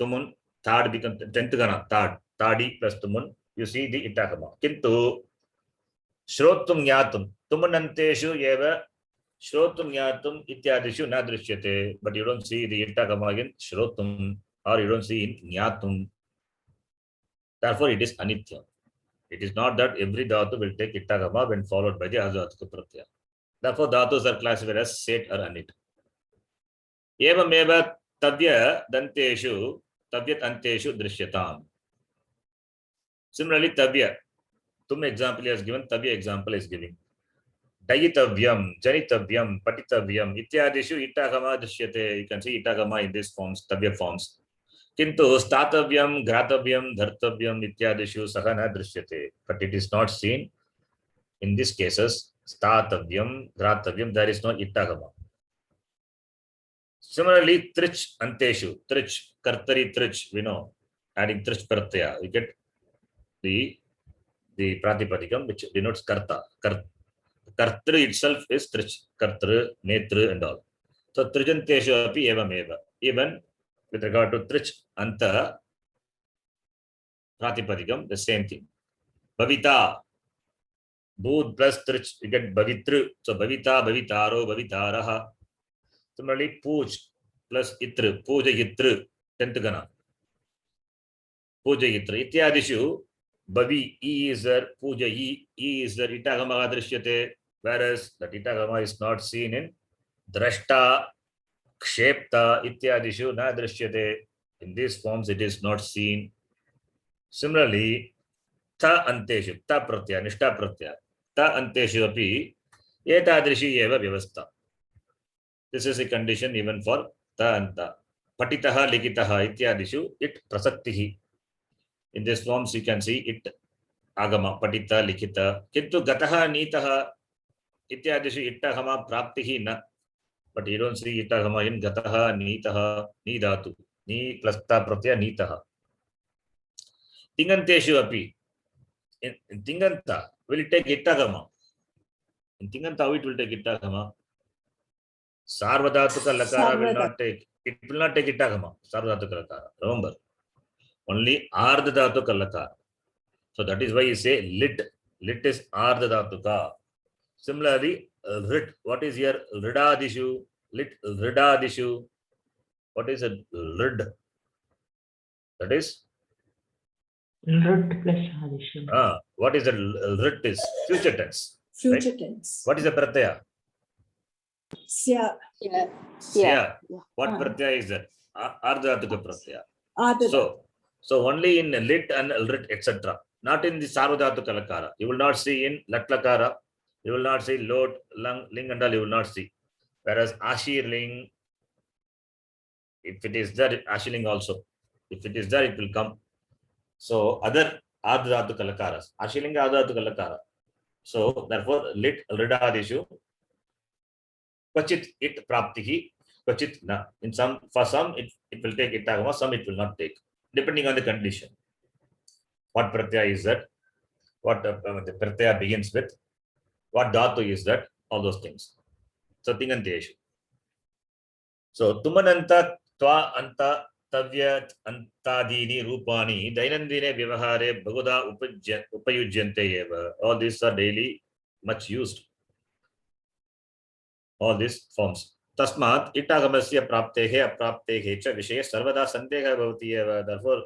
[SPEAKER 1] tumun, tad becomes 10th gana, tad, tadi plus tumun. You see the itagama. Kintu shrotum nyatum, tumunanteshu eva shrotum nyatum ityadishu na drishyate. But you don't see the itagama in shrotum or you don't see in nyatum. Therefore, it is anitya. It is not that every dhatu will take itagama when followed by the adhatuka pratyaya. Therefore, dhatus are classified as set or anit. Evameva tavya danteshu tavyat anteshu drishyatam. Similarly, tavya. Tum example is given, tavya example is given. Dayitavyam, janitavyam, patitavyam, ityadishu itagama drishyate. You can see itagama in these forms, tavya forms. Kintu statavyam, gratavyam, dhartavyam, ityadishu saha na drishyate. But it is not seen in these cases. Statavyam, gratavyam, there is no itagama. Similarly, trich anteshu, trich, kartari trich, we know, adding trich pratyaya, you get the pratipadikam which denotes karta. Kartru itself is trich, kartru, netru and all. So trijanteshu api evam eva. Even with regard to trich anta pratipadikam, the same thing. Bhavita, Bud plus trich, you get bhavitru. So bhavita, bhavitaro, bhavitaraha. Similarly, puj plus itru, pujayitru, 10th gana. Pujayitru. Ityadishu, bhavi, e is there, pujayi, e is there, itagama drishyate, whereas that itagama is not seen in drashta, kshepta, ityadishu, na drishyate. In these forms, it is not seen. Similarly, ta anteshu, ta pratyaya, nishta pratyaya, ta anteshu api, etadrishi eva vyavastha. This is a condition even for ta anta. Patitaha, likitaha, ityadishu, it prasaktihi. In this forms, you can see it agama, patita, likita. Kintu gataha, nitaha, ityadishu, ittagama, praptihi na. But you don't see ittagama in gataha, nitaha, ni dhatu. Ni plus ta pratyaya, nitaha. Tinganteshu api. In tinganta, will it take ittagama? In tinganta, how it will take ittagama? Sarvadhatuka lakara will not take. It will not take ittagama. Sarvadhatuka lakara. Remember, only ardhadhatuka lakara. So that is why you say lit. Lit is ardhadhatuka. Similarly, rit. What is here? Ridadishu. Lit ridadishu. What is a rid? That is.
[SPEAKER 6] Rid plus addition.
[SPEAKER 1] What is a rit? Is future tense.
[SPEAKER 4] Future
[SPEAKER 1] right?
[SPEAKER 4] tense.
[SPEAKER 1] What is a pratyaya?
[SPEAKER 4] Sya.
[SPEAKER 1] Yeah. What pratyaya is that? Ardhadhatuka pratyaya.
[SPEAKER 4] Adada.
[SPEAKER 1] So only in lit and lit, etc. Not in the sarvadhatuka lakara. You will not see in lat lakara. You will not see lot, lung, ling and all. You will not see. Whereas ashir ling, if it is there, ashirling also. If it is there, it will come. So other ardhadhatuka lakaras. Ashirlinga ardhadhatuka lakara. So therefore, lit ridadishu. Kvachit it praptihi. Kvachit na. In some, for some it will take ittagama, some it will not take, depending on the condition. What pratyaya is that? What the pratyaya begins with? What dhatu is that? All those things. So tinganteshu. So tumananta, tva anta, tavyat antadini rupani dainandine vyavahare bhaguda upayujyante eva. All these are daily much used. All these forms. Tasmat ittagamasya praptehe apraptehe cha vishaye sarvada sandeha bhavati eva. Therefore,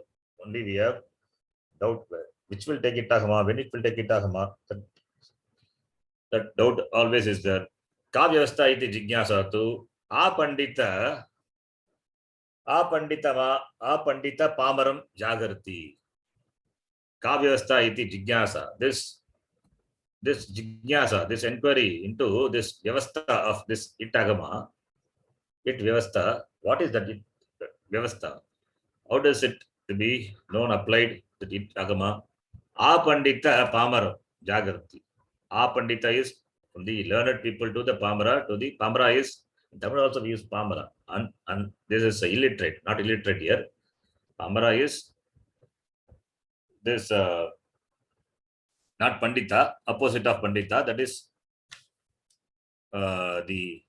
[SPEAKER 1] only we have doubt which will take ittagama, when it will take ittagama. That doubt always is there. Ka vyavastha iti jigyasa tu apandita pamaram jagarti. Ka vyavastha iti jigyasa. This jigyasa, this inquiry into this vyavastha of this ittagama, it vyavastha, what is that vyavastha? How does it to be known, applied to ittagama? Apandita pamaram jagarti. Apandita is from the learned people to the pamara, to the pamara is, in Tamil also we use pamara, and this is illiterate, not illiterate here. Pamara is this not pandita, opposite of pandita, that is the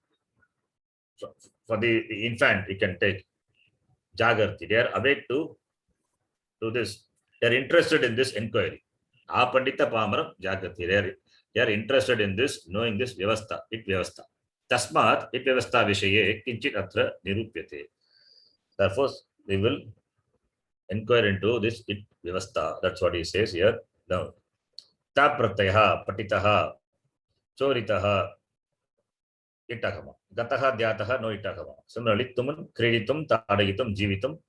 [SPEAKER 1] for the infant you can take jagarti. They are awake to this. They are interested in this inquiry. Apandita pamaram jagarti. They are interested in this, knowing this vyavastha, it vyavastha. Tasmat it vyavastha vishaye kinchit atra nirupyate. Therefore, we will inquire into this it vyavastha. That's what he says here. Now, ta pratyaya patitaha choritaha ittagama. Gataha dhyataha no ittagama. Similarly, tuman kreditum tadayitum jivitum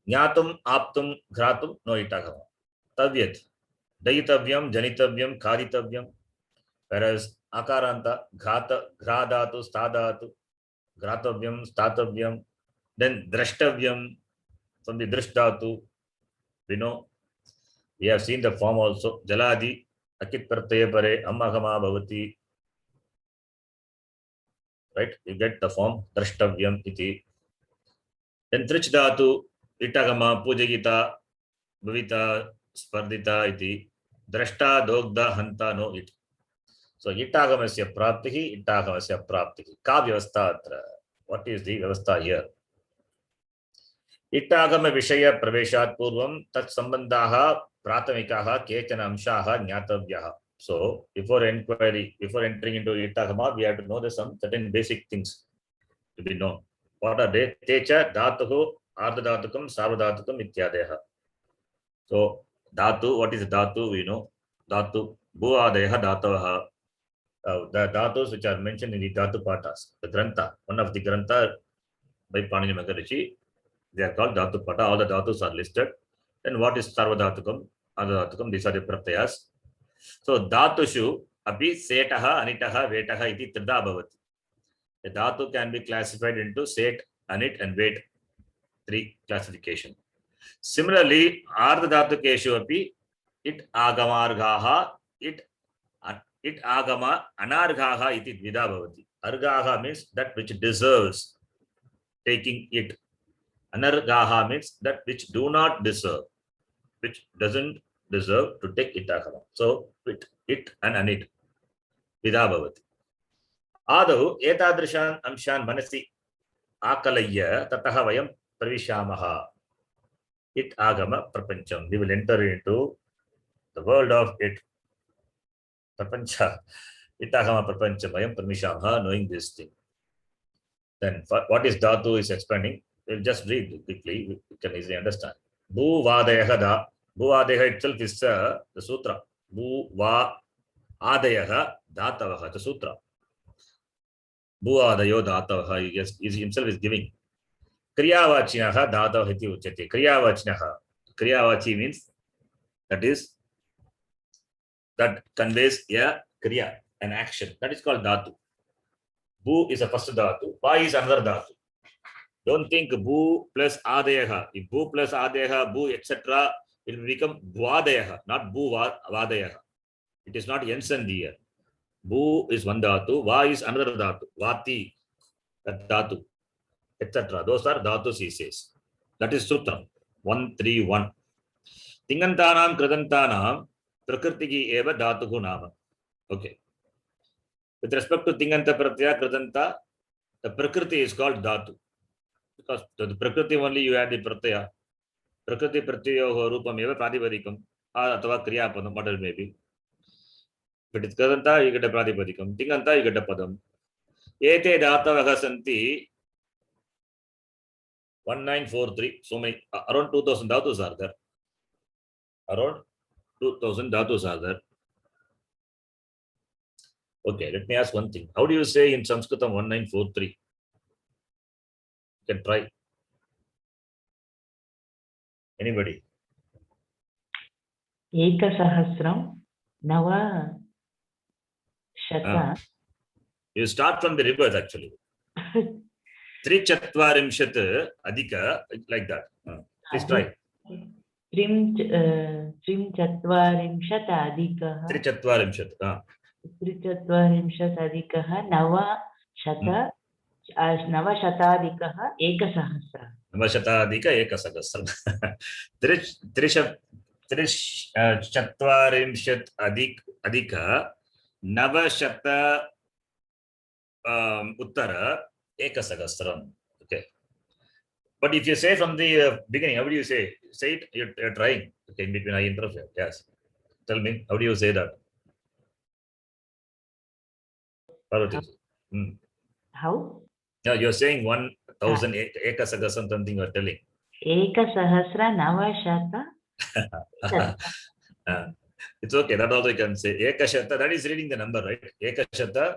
[SPEAKER 1] jnatum aptum ghratum no ittagama. Tavyat dayitavyam janitavyam khaditavyam. Whereas akaranta ghradatu stadatu ghrattavyam statavyam. Then drashtavyam from the drishdatu. We know, we have seen the form also. Jaladi akit pratyaya pare ammagama bhavati. Right, you get the form drashtavyam iti. Then trich dhatu, itagama, pujagita, bhavita, spardita iti, drashta, dogda, hanta, no it. So itagamasya praptihi, itagamasya praptihi. Ka vyavastha atra. What is the vyavastha here? Itagama vishaya praveshat purvam tat sambandhaha prathamikaha kechana amshaha jnatavyaha. So before inquiry, before entering into itagama, we have to know some certain basic things to be known. What are they? Techa dhatuhu ardhadhatukam sarvadhatukam ityadeha. So dhatu, what is dhatu? We know dhatu bhuadeha dhatavaha. The dhatus which are mentioned in the dhatu patas, the grantha, one of the grantha by Panini Maharishi, they are called dhatu pata. All the dhatus are listed. Then what is sarvadhatukam, ardhadhatukam? These are the pratyas. So dhatushu api setaha, anitaha, vetaha iti trida bhavati. The dhatu can be classified into set, anit, and vet. 3 classification. Similarly, ardhadhatukeshu api it agamargaha, it agama anargaha iti dvida bhavati. Argaha means that which deserves taking it. Anargaha means that which do not deserve, which doesn't deserve to take itagama. So it and anit dvida bhavati. Adahu etadrishan amshan manasi akalayya tataha vayam pravishamaha. It agama prapancham. We will enter into the world of it. Prapancha. Itagama prapancham vayam pravishamaha, knowing this thing. Then what is dhatu is explaining. We'll just read quickly. We can easily understand. Bhu vadeha da. Bhu vadeha itself is the sutra. Bhu va adeha dhatavaha, the sutra. Bhu adayo dhatavaha. Yes, he himself is giving. Kriyavachinaha dhatavaha iti uchyate. Kriyavachinaha. Kriyavachi means that conveys a kriya, an action. That is called dhatu. Bhu is a first dhatu. Va is another dhatu. Don't think bhu plus adeha. If bhu plus adeha, bhu, etc., it will become bhuadeha, not bhu vadeha. It is not ensign here. Bhu is one dhatu. Va is another dhatu. Vati, that dhatu, etc. Those are dhatus, he says. That is Sutram 131. Tingantanam kridantanam prakriti eva dhatuhu nama. Okay. With respect to Tinganta Pratyaya Kridanta, the Prakriti is called dhatu. Because to the Prakriti only you add the Pratyaya. Prakriti Pratyayoho Rupam eva Pradipadikam. Atava Kriya Padam, whatever it may be. If it is Kridanta, you get a Pradipadikam. Tinganta, you get a Padam. Ete Dhatavaha Santi 1943. So many, around 2000 dhatus are there. Around 2000 dhatus are there. Okay, let me ask one thing. How do you say in Saṃskṛtam 1943? You can try. Anybody?
[SPEAKER 6] Ekasahasram Nava Shata.
[SPEAKER 1] You start from the reverse actually. Trichatvarimshat adhika, like that. Please try.
[SPEAKER 6] Trim Chatvarimshat Adhikaha.
[SPEAKER 1] Trichatvarimshat.
[SPEAKER 6] Trichatvarimshat Adhikaha Nava Shata Navashatadhikaha Ekasahasram.
[SPEAKER 1] Navashatadhika ekasahasram. Trichatvarimshat adhika navashata uttara ekasahasram. Okay. But if you say from the beginning, how do you say? Say it, you're trying. Okay, in between I interfere. Yes. Tell me, how do you say that?
[SPEAKER 6] How?
[SPEAKER 1] Yeah, you're saying 1000 ekasahasram something you're telling.
[SPEAKER 6] Ekasahasra Navashata.
[SPEAKER 1] It's okay. That also you can say. Ekashata, that is reading the number, right? Ekashata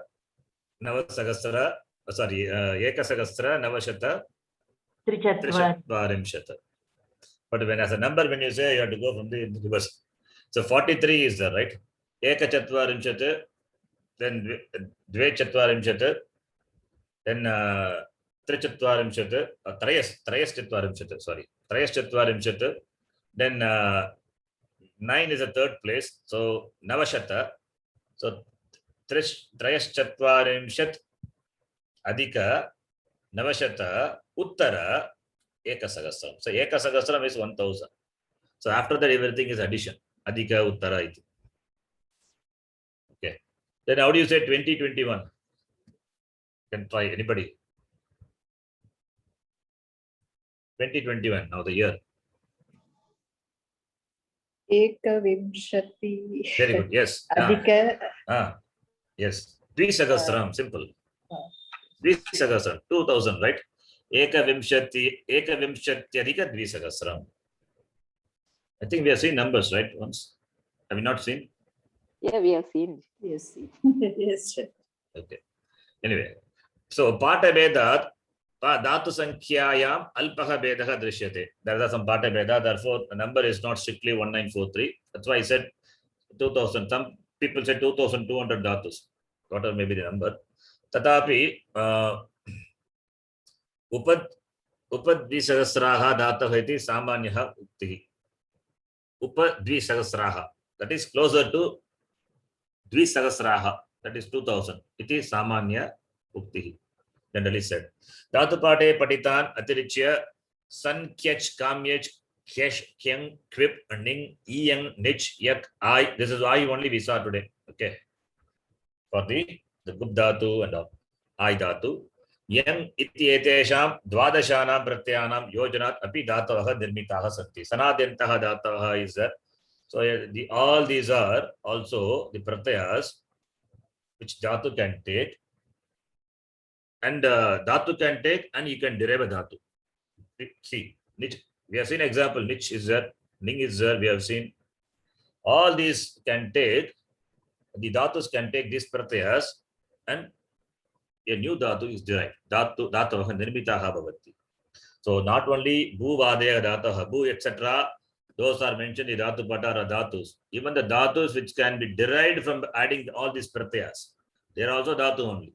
[SPEAKER 1] Navasahasra. Sorry, ekasahasra Navashata Trichatvarimshata. But when as a number, when you say, you have to go from the reverse. So 43 is there, right? Ekachatvarimshata, then Dvechatvarimshata, then Trichatvarimshata, Trayaschatvarimshata, sorry. Trayaschatvarimshata, then 9 is the third place. So Navashata. So Trayaschatvarimshat Adhika Navashata Uttara Ekasahasram. So Ekasahasram is 1000. So after that, everything is addition. Adhika Uttara iti. Okay. Then how do you say 2021? Can try anybody. 2021, now the year.
[SPEAKER 7] Ekavimshati.
[SPEAKER 1] Very good. Yes.
[SPEAKER 7] Adhika.
[SPEAKER 1] Yes. Dvisahasram. Simple. Dvisahasram. 2000, right? Ekavimshatyadhika Dvisahasram. I think we have seen numbers, right? Once. Have you not seen?
[SPEAKER 2] Yeah, we have seen.
[SPEAKER 4] Yes. Yes.
[SPEAKER 1] Okay. Anyway. So Pata Vedat. Dhatu Sankhyayam Alpaha Vedaha Drishyate. There are some Pata Veda, therefore the number is not strictly 1943. That's why I said 2000. Some people say 2200 Dhatus. Whatever may be the number. Tatapi Upadvisahasraha Dhataha iti Samanyaha Uktihi. Upadvisahasraha. That is closer to Dvisahasraha. That is 2000. Iti Samanya Uktihi. Generally said. Dhatu Pate Patitan Atirichya San Kyech Kamyech Kesh Kyang Kvip Ning Yang Nich Yak I. This is I only we saw today. Okay. For the Gup Dhatu and I Dhatu. Yang iti etesham dvadashanam pratyanam yojanat api dhatavaha nirmitaha santi. Sanadyantaha dhatavaha is there. So all these are also the pratyas which dhatu can take. And dhatu can take and you can derive a dhatu. See, nich, we have seen example, nich is there, ning is there, we have seen. All these can take, the dhatus can take these pratyas and a new dhatu is derived. Dhatu nirmitaha bhavati. So not only bhu vadaya dhataha, bhu etc. Those are mentioned in dhatu patara dhatus. Even the dhatus which can be derived from adding all these pratyas, they are also dhatu only.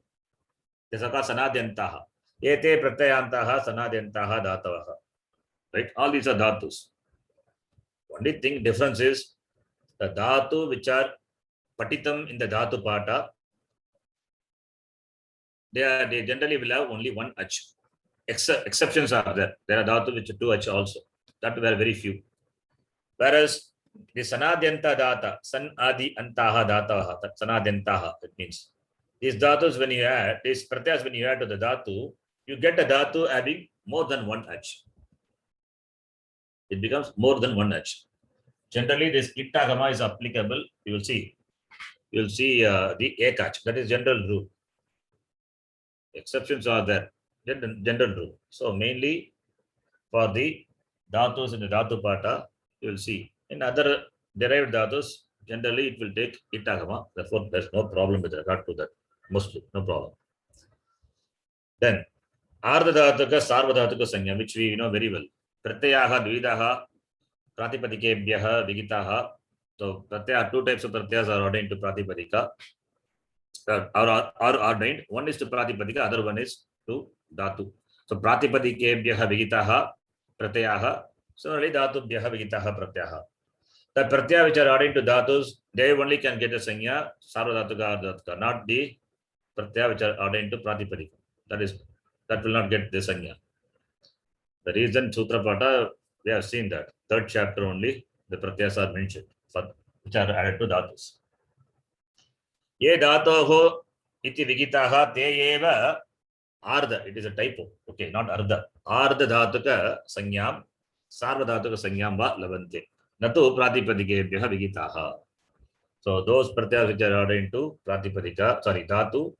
[SPEAKER 1] Desaka sanadyantaha. Ete pratyayantaha sanadyantaha dhatavaha. Right? All these are dhatus. Only thing difference is the dhatu which are patitam in the dhatu pata, they generally will have only one ach. Exceptions are there. There are dhatu which are two ach also. That were very few. Whereas the sanadyanta dhata, san adi antaha dhataha, sanadyantaha, it means these dhatus when you add, these pratyas when you add to the dhatu, you get a dhatu having more than one ach. It becomes more than one ach. Generally, this ittagama is applicable. You will see. You will see the ekach. That is general rule. Exceptions are there. General rule. So mainly for the dhatus in the dhatu pata, you will see. In other derived dhatus, generally it will take ittagama. Therefore, there's no problem with regard to that. Mostly, no problem. Then, ardha dhatuka, sarva dhatuka sanya, which we know very well. Pratyaha, dvidaha, pratipadikebhyaha, vigitaha. So, pratyaya, two types of pratyas are ordained to pratipadika. Are ordained. One is to pratipadika, other one is to dhatu. So, pratipadikebhyaha, vigitaha, pratyaha. Similarly, dhatubhyaha, vigitaha, pratyaha. The pratyaya which are ordained to dhatus, they only can get a sanya, sarva dhatuka, ardha dhatuka, not the pratyaya which are ordained to pratipadika. That will not get the sanya. The reason Sutra Pata, we have seen that. Third chapter only, the pratyas are mentioned, which are added to dhatus. Ye dhatoho iti vigitaha te eva ardha. It is a typo. Okay, not ardha. Ardha dhatuka sanyam, sarva dhatuka sanyam va lavante. Natu pratipadikebhyaha vigitaha. So those pratyas which are ordained to pratipadika, dhatu,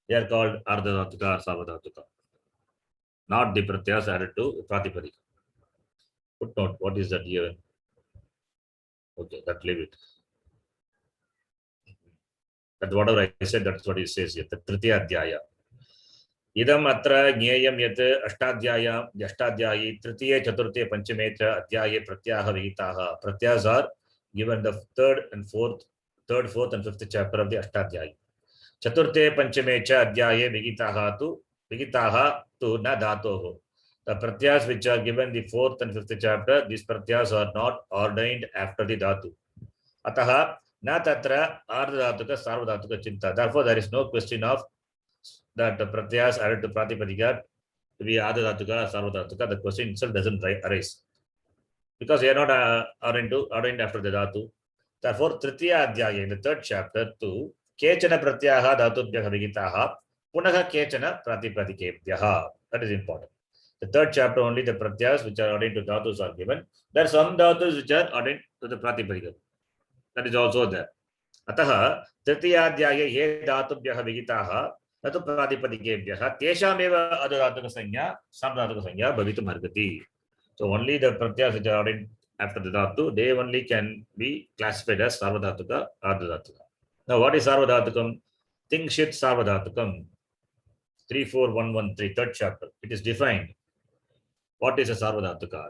[SPEAKER 1] they are called ardha dhatuka or sarva dhatuka. Not the pratyas added to pratipadika. Footnote, what is that here? Okay, that leave it. That whatever I said, that's what he says here. The Tritiya Adhyaya. Idam atra jneyam yat ashtadhyayi tritiye chaturthe panchametra adhyaye pratyaha vigitaha. Pratyas are given the third, fourth and fifth chapter of the Ashtadhyayi. Chaturthe panchamecha adhyaye vigitaha tu na dhatoho. The pratyas which are given the fourth and fifth chapter, these pratyas are not ordained after the dhatu. Ataha na tatra ardha dhatuka sarva dhatuka chinta. Therefore, there is no question of that the pratyas added to pratipadika to be Ardhadhatuka, Sarvadhatuka, the question itself doesn't arise. Because they are not ordained after the Dhatu. Therefore, Tritiya Adhyaya, in the third chapter, to Kechana Pratyaha Dhatubhyaha Vigitaha, Punaha Kechana Pratipadikebhyaha. That is important. The third chapter, only the Pratyas which are ordained to Dhatus are given. There are some Dhatus which are ordained to the Pratipadika. That is also there. Ataha, Tritiya Adhyaya Ye Dhatubhyaha Vigitaha, Dhatu Pratipadikebhyaha, Teshameva Adhadhatuka Sanya, Samdhatuka Sanya, Bhavitum Argati. So only the pratyas which are ordained after the dhatu, they only can be classified as sarvadhatuka, ardhadhatuka. Now, what is sarvadhatukam? Ting shit sarvadhatukam. 34113, third chapter. It is defined. What is a sarvadhatuka?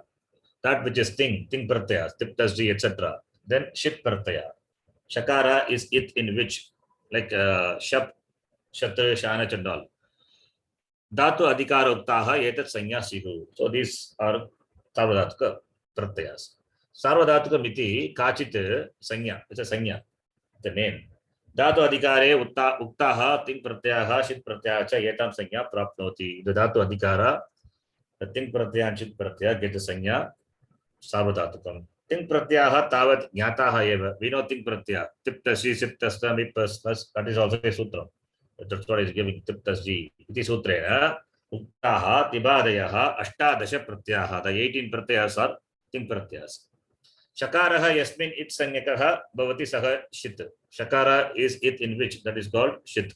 [SPEAKER 1] That which is ting pratyas, tip, tasdi, etc. Then shit pratyaya. Shakara is it in which, like shap, shatra, shanach and all. Dhatu adhikara uktaha etat sanya sihu. So these are Sarvadhatuka pratyas. Sarvadhatuka miti kachit sanya. It's a sanya, the name. Dhatu adhikare uktaha ting pratyaha shit pratyaha cha yetam sanya prapnoti. The dhatu adhikara, the ting pratyaya and shit pratyaya get the sanya sarvadhatukam. Ting pratyaha tavat jnataha eva. We know ting pratyaya. Tiptasi, siptasta, mipas, that is also a sutra. That's what is giving tiptasi. It is sutra. Uktaha, Tibadayaha, Ashtadasha Pratyaha. The 18 pratyas are ting pratyas. Shakaraha yasmin it sanyakaha bhavati saha shit. Shakara is it in which, that is called shit.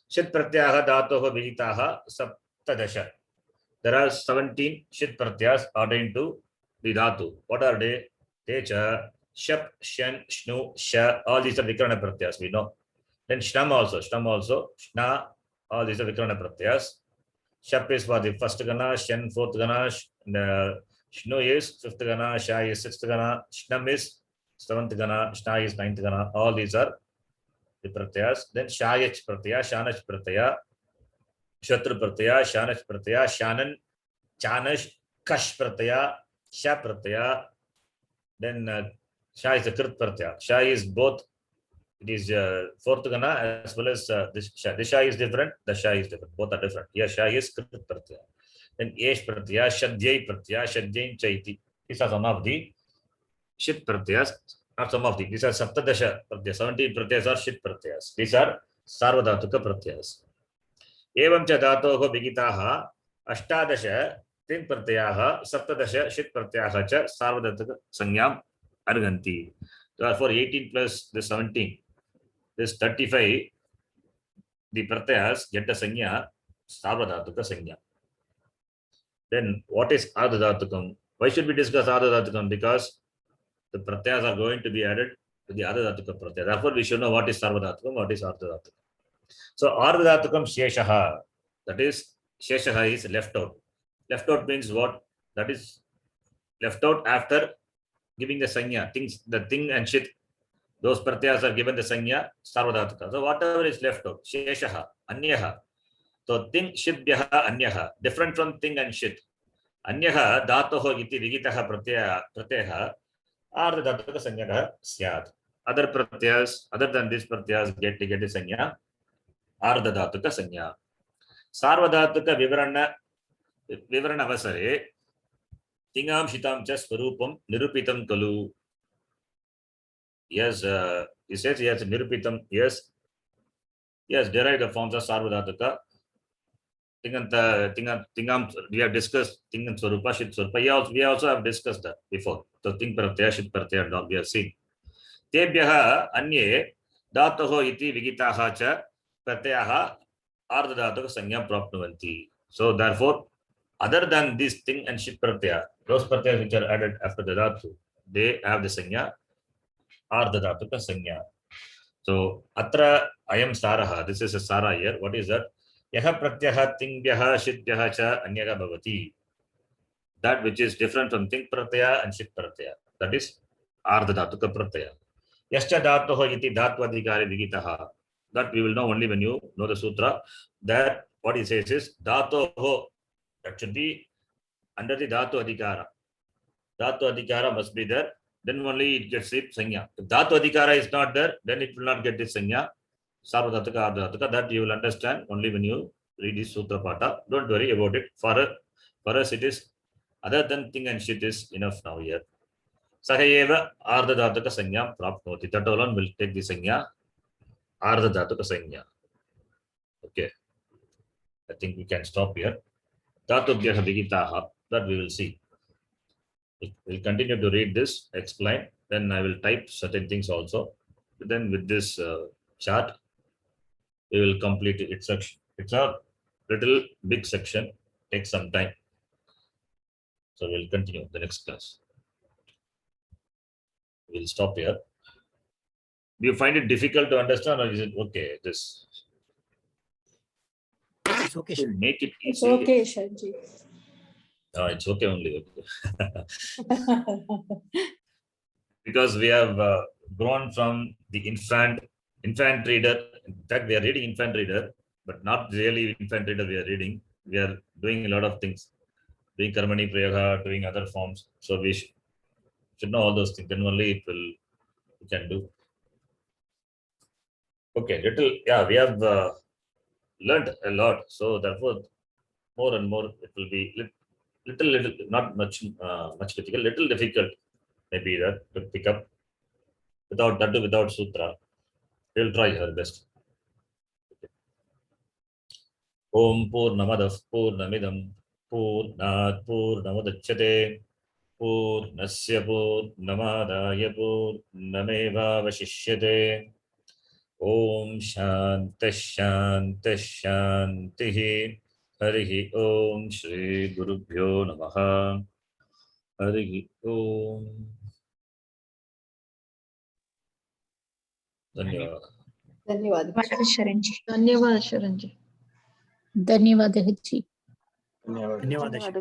[SPEAKER 1] Shit pratyaha dhatoha vihitaha saptadasha. There are 17 shit pratyas ordained to the dhatu. What are they? Techa, shap, shan, shnu, sha. All these are vikarana pratyas, we know. Then shnam also, shna. All these are vikarana pratyas. Shap is for the first gana, shan fourth gana, shnu is fifth gana, sha is sixth gana, shnam is seventh gana, shna is ninth gana. All these are the pratyas. Then shayach pratyaya, shanach pratyaya, shatru pratyaya, shanach pratyaya, shanan, chanash, kash pratyaya, sha pratyaya. Then sha is a krit pratyaya. Sha is both. It is fourth gana as well as this sha. This sha is different, the sha is different. Both are different. Here sha is krit pratyaya. Then yesh pratyaya, shadhyay pratyaya, shadhyain chaiti. These are some of the shit pratyas. Not some of the. These are saptadasha pratyas. 17 pratyas are shit pratyas. These are sarvadhatuka pratyas. Evam cha dhatoho vigitaha ashtadasha ting pratyaha saptadasha shit pratyaha cha sarvadhatuka sanyam arganti. Therefore 18 plus the 17. This 35, the pratyas get the sanya, sarvadhatuka sanya. Then what is ardhadhatukam? Why should we discuss ardhadhatukam? Because the pratyas are going to be added to the ardhadhatuka pratyas. Therefore, we should know what is sarvadhatukam, what is ardhadhatukam. So ardhadhatukam sheshaha, that is, sheshaha is left out. Left out means what? That is left out after giving the sanya. Things, the thing and shit, those pratyas are given the sanya, sarvadhatuka. So whatever is left out, sheshaha, anyaha. So ting, shitbhyaha, anyaha. Different from ting and shit. Anyaha, dhatoho iti vigitaha pratyaha, ardhadhatuka sanyakaha syat. Other pratyas, other than these pratyas, get the sanya, ardhadhatuka sanya. Sarvadhatuka vivarana avasare, tingam shitam cha swarupam nirupitam kalu. Yes, he says yes, nirupitam, yes. Yes, derive the forms of sarvadhatuka. Tingam, we have discussed tingam swarupa, shit swarupa. We also have discussed that before. So ting pratyaya, shit pratyaya and all we have seen. Tebhyaha anye dhatoho iti vigitaha cha pratyaha ardhadhatuka sanyam prapnuvanti. So therefore, other than this thing and shit pratyaya, those pratyas which are added after the dhatu, they have the sanya ardhadhatuka sanya. So atra ayam saraha. This is a sara here. What is that? Yaha pratyaha tingbyaha shitbyaha cha anyaga bhavati. That which is different from ting pratyaya and shit pratyaya. That is ardhadhatuka pratyaya. Yascha dhatoho iti dhatvadhikari vigitaha. That we will know only when you know the sutra. That what he says is dhatoho. That should be under the dhatu adhikara. Dhatu adhikara must be there. Then only it gets it sanya. If dhatu adhikara is not there, then it will not get this sanya. Sarvadhatuka, ardhadhatuka. That you will understand only when you read this Sutra Pata. Don't worry about it. For us, it is other than thing and shit is enough now here. Sahayeva Ardha Dhataka Sanya Prapnoti. That alone will take the Sanya Ardha Dhataka Sanya. Okay. I think we can stop here. Dhatubhyaha Vigitaha. That we will see. We'll continue to read this, explain. Then I will type certain things also. Then with this chart, we will complete it. It's a little big section. Take some time. So we'll continue the next class. We'll stop here. Do you find it difficult to understand, or is it okay? This
[SPEAKER 5] It's okay,
[SPEAKER 1] to
[SPEAKER 5] sir.
[SPEAKER 1] make it
[SPEAKER 4] It's
[SPEAKER 1] easy.
[SPEAKER 4] okay, Shanji.
[SPEAKER 1] No, it's okay only. Because we have grown from the infant reader. In fact, we are reading infant reader, but not really infant reader. We are reading. We are doing a lot of things, doing karmani prayaga, doing other forms. So we should know all those things. Then only we can do. Okay, we have learned a lot. So therefore, more and more it will be little, not much difficult, little difficult maybe that to pick up without sutra. We will try our best. Om Purnamadah Purnamidam Purnat Purnamudachyate Purnasya Purnamadaya Purnameva Vashishyate. Om Shanti. Harihi Om Shri Gurubhyo Namaha. Harihi Om. Dhanyawad.
[SPEAKER 4] धन्यवाद
[SPEAKER 3] ಧನ್ಯವಾದ ji.
[SPEAKER 5] धन्यवाद.
[SPEAKER 2] ಧನ್ಯವಾದಗಳು.